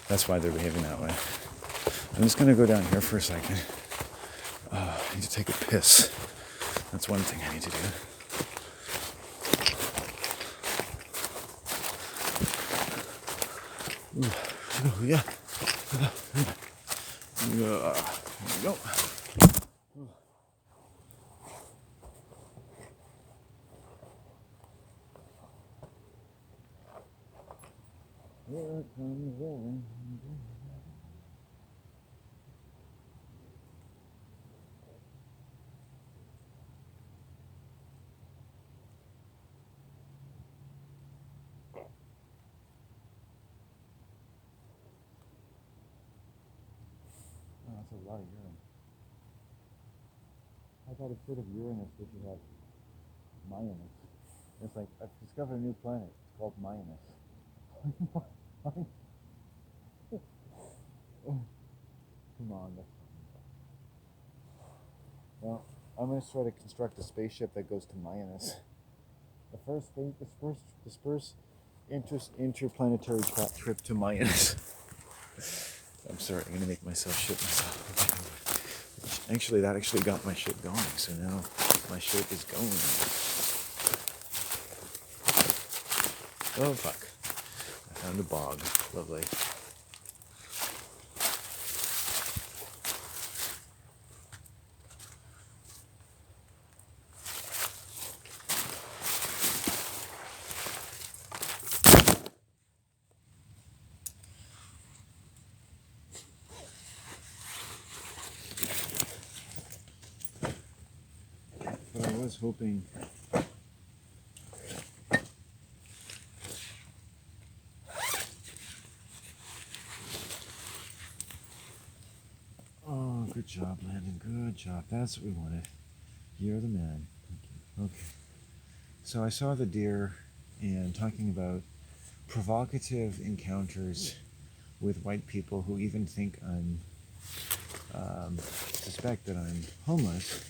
That's why they're behaving that way. I'm just going to go down here for a second. I need to take a piss. That's one thing I need to do. Ooh, yeah. There we go. Here comes the wind. Oh, that's a lot of urine. I thought instead of Uranus, we should have Mayanus. It's like, I've discovered a new planet. It's called Mayanus. Come on. Well, I'm going to try to construct a spaceship that goes to Mayanus. The first interplanetary trip to Mayanus. I'm sorry, I'm going to make myself shit myself. Actually, that actually got my shit going, so now my shit is going. Oh, fuck. I found a bog. Lovely. But I was hoping... Oh, good job, Landon. Good job. That's what we wanted. You're the man. Thank you. Okay. So I saw the deer and talking about provocative encounters with white people who even think suspect that I'm homeless,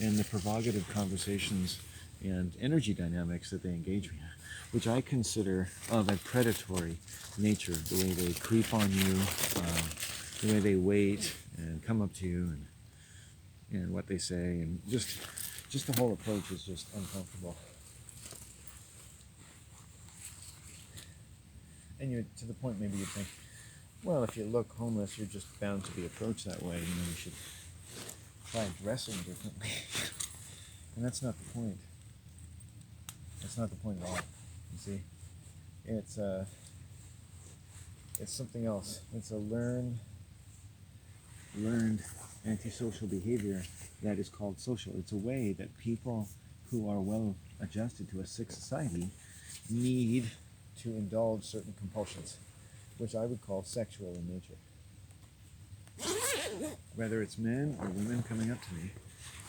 and the provocative conversations and energy dynamics that they engage me in, which I consider of a predatory nature, the way they creep on you, the way they wait and come up to you, and what they say, and just the whole approach is just uncomfortable. And you're to the point maybe you'd think, well, if you look homeless, you're just bound to be approached that way. You should try dressing differently. And that's not the point. That's not the point at all. You see, it's something else. It's a learned antisocial behavior that is called social. It's a way that people who are well adjusted to a sick society need to indulge certain compulsions, which I would call sexual in nature. Whether it's men or women coming up to me,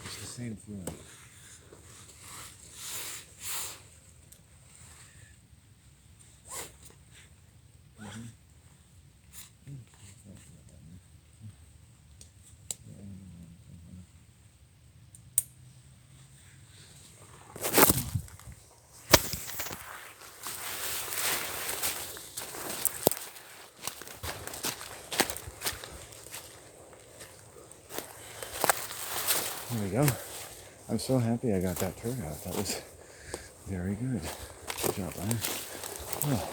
it's the same feeling. There we go. I'm so happy I got that turd out. That was very good. Good job, Ryan. Oh.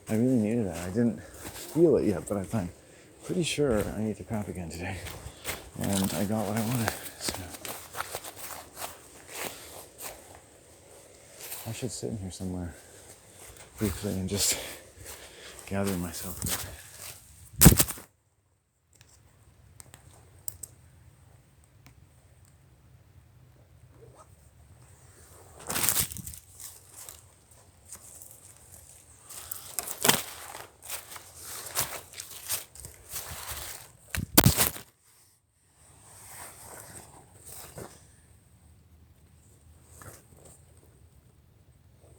I really needed that. I didn't feel it yet, but I'm pretty sure I need to crap again today. And I got what I wanted. So I should sit in here somewhere briefly and just gather myself a bit.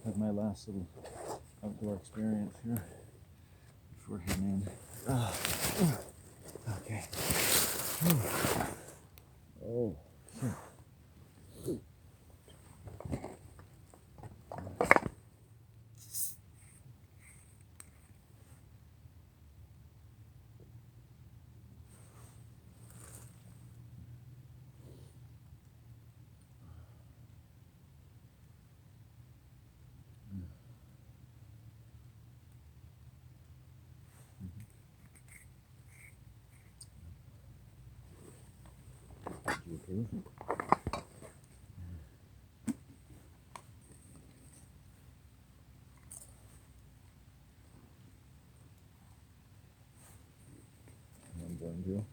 Have my last little outdoor experience here before heading in. Okay. Oh, shit. Do you approve? I'm going to.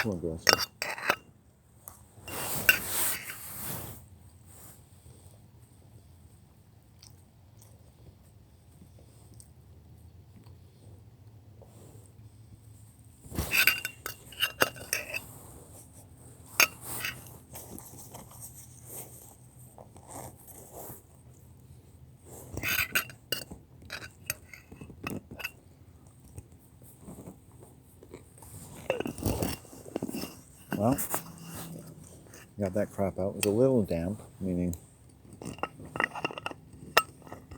too aggressive. Well, got that crap out. It was a little damp, meaning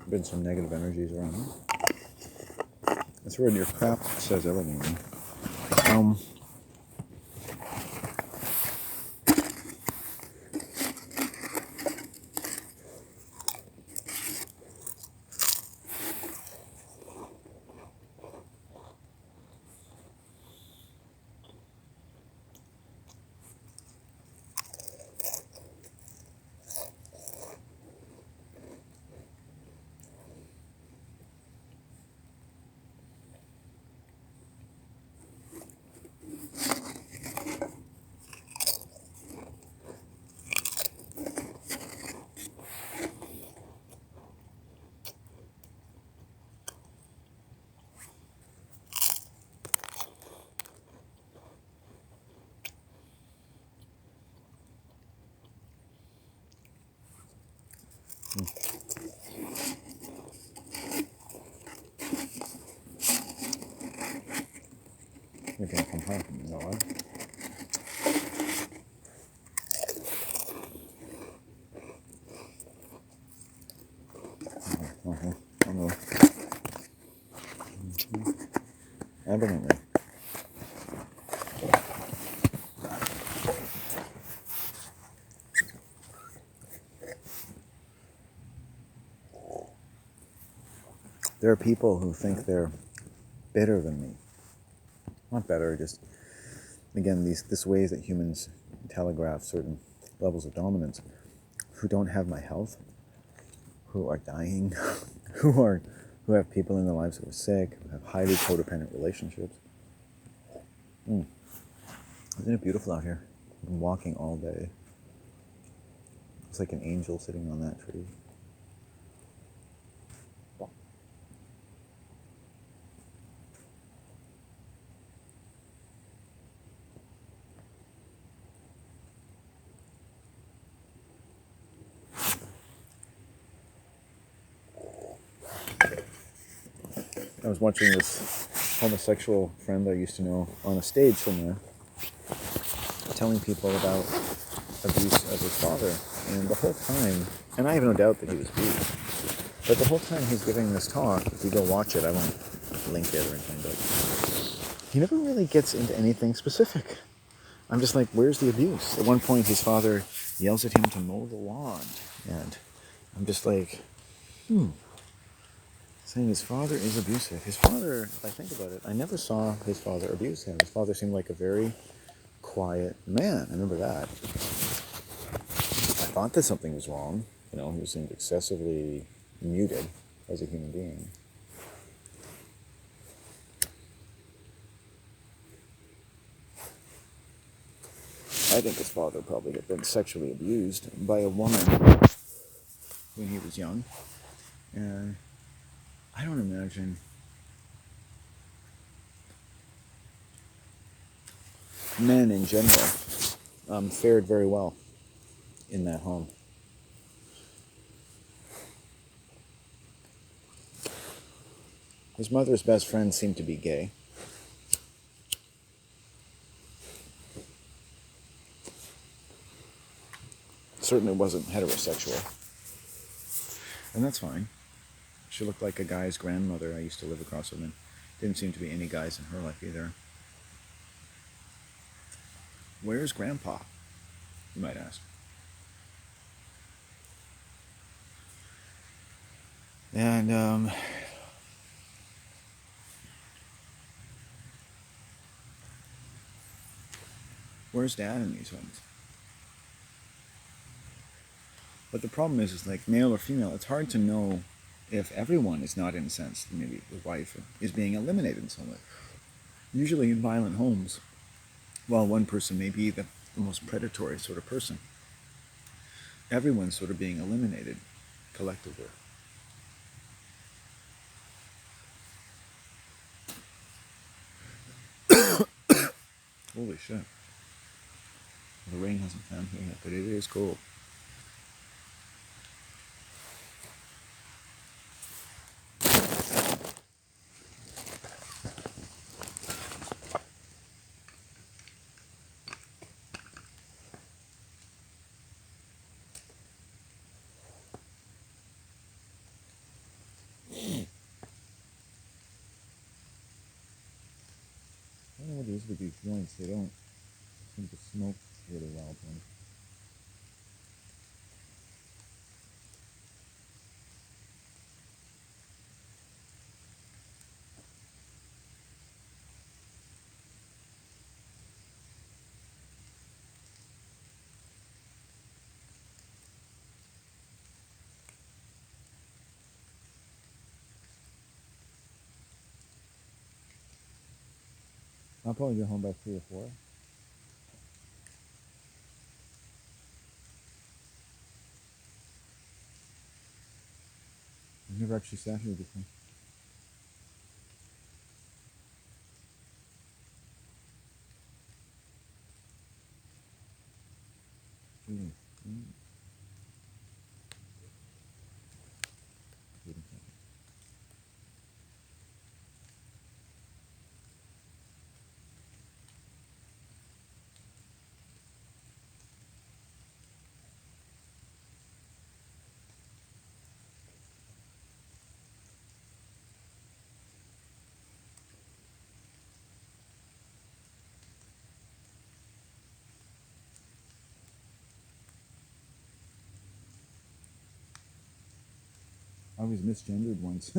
been some negative energies around. That's where your crap says everything. You're gonna come home, you know what? I know. Evidently. There are people who think they're better than me. Not better, just, again, these ways that humans telegraph certain levels of dominance, who don't have my health, who are dying, who have people in their lives who are sick, who have highly codependent relationships. Isn't it beautiful out here? I've been walking all day. It's like an angel sitting on that tree. I was watching this homosexual friend I used to know on a stage somewhere telling people about abuse of his father. And the whole time, and I have no doubt that he was abused, but the whole time he's giving this talk, if you go watch it, I won't link it or anything, but he never really gets into anything specific. I'm just like, where's the abuse? At one point, his father yells at him to mow the lawn, and I'm just like, saying his father is abusive. His father, if I think about it, I never saw his father abuse him. His father seemed like a very quiet man. I remember that. I thought that something was wrong. You know, he seemed excessively muted as a human being. I think his father probably had been sexually abused by a woman when he was young. And I don't imagine men in general fared very well in that home. His mother's best friend seemed to be gay. Certainly wasn't heterosexual. And that's fine. She looked like a guy's grandmother I used to live across from, and didn't seem to be any guys in her life either. Where's Grandpa? You might ask. And where's Dad in these homes? But the problem is like male or female, it's hard to know if everyone is not incensed. Maybe the wife is being eliminated in some way. Usually in violent homes, while one person may be the most predatory sort of person, everyone's sort of being eliminated collectively. Holy shit. The rain hasn't found here yet, but it is cold. I don't know what it is with these joints. They don't seem to smoke really well. I'll probably get home by 3 or 4. I've never actually sat here before. Really? I was misgendered once.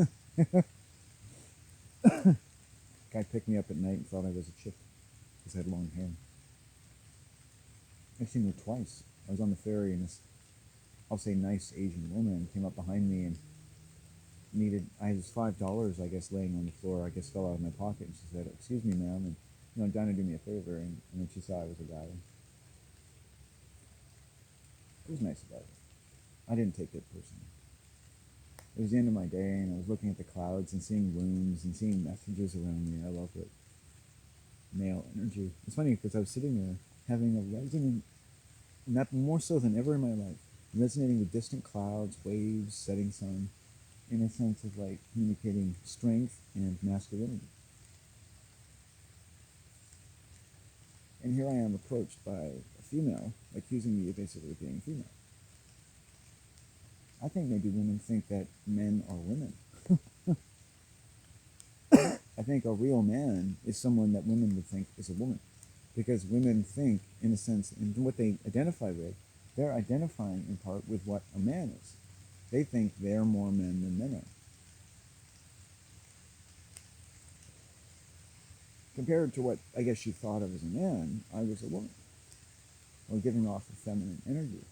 Guy picked me up at night and thought I was a chick because I had long hair. I've seen her twice. I was on the ferry and this, I'll say, nice Asian woman came up behind me and I had this $5, I guess, laying on the floor. I guess fell out of my pocket, and she said, "Excuse me, ma'am," and down to do me a favor, and then she saw I was a guy. It was nice about it. I didn't take it personally. It was the end of my day, and I was looking at the clouds and seeing rooms and seeing messages around me. I love it. Male energy. It's funny because I was sitting there having a resonant, not more so than ever in my life, resonating with distant clouds, waves, setting sun, in a sense of like communicating strength and masculinity. And here I am approached by a female accusing me of basically being female. I think maybe women think that men are women. I think a real man is someone that women would think is a woman. Because women think, in a sense, in what they identify with, they're identifying in part with what a man is. They think they're more men than men are. Compared to what I guess she thought of as a man, I was a woman. Or giving off a feminine energy.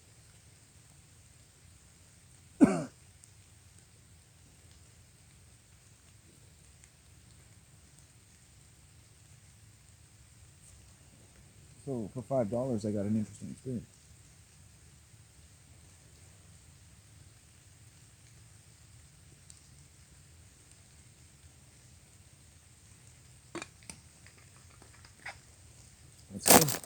So for $5, I got an interesting experience. That's good.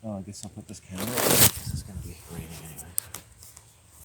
Oh, I guess I'll put this camera up. This is going to be raining anyway.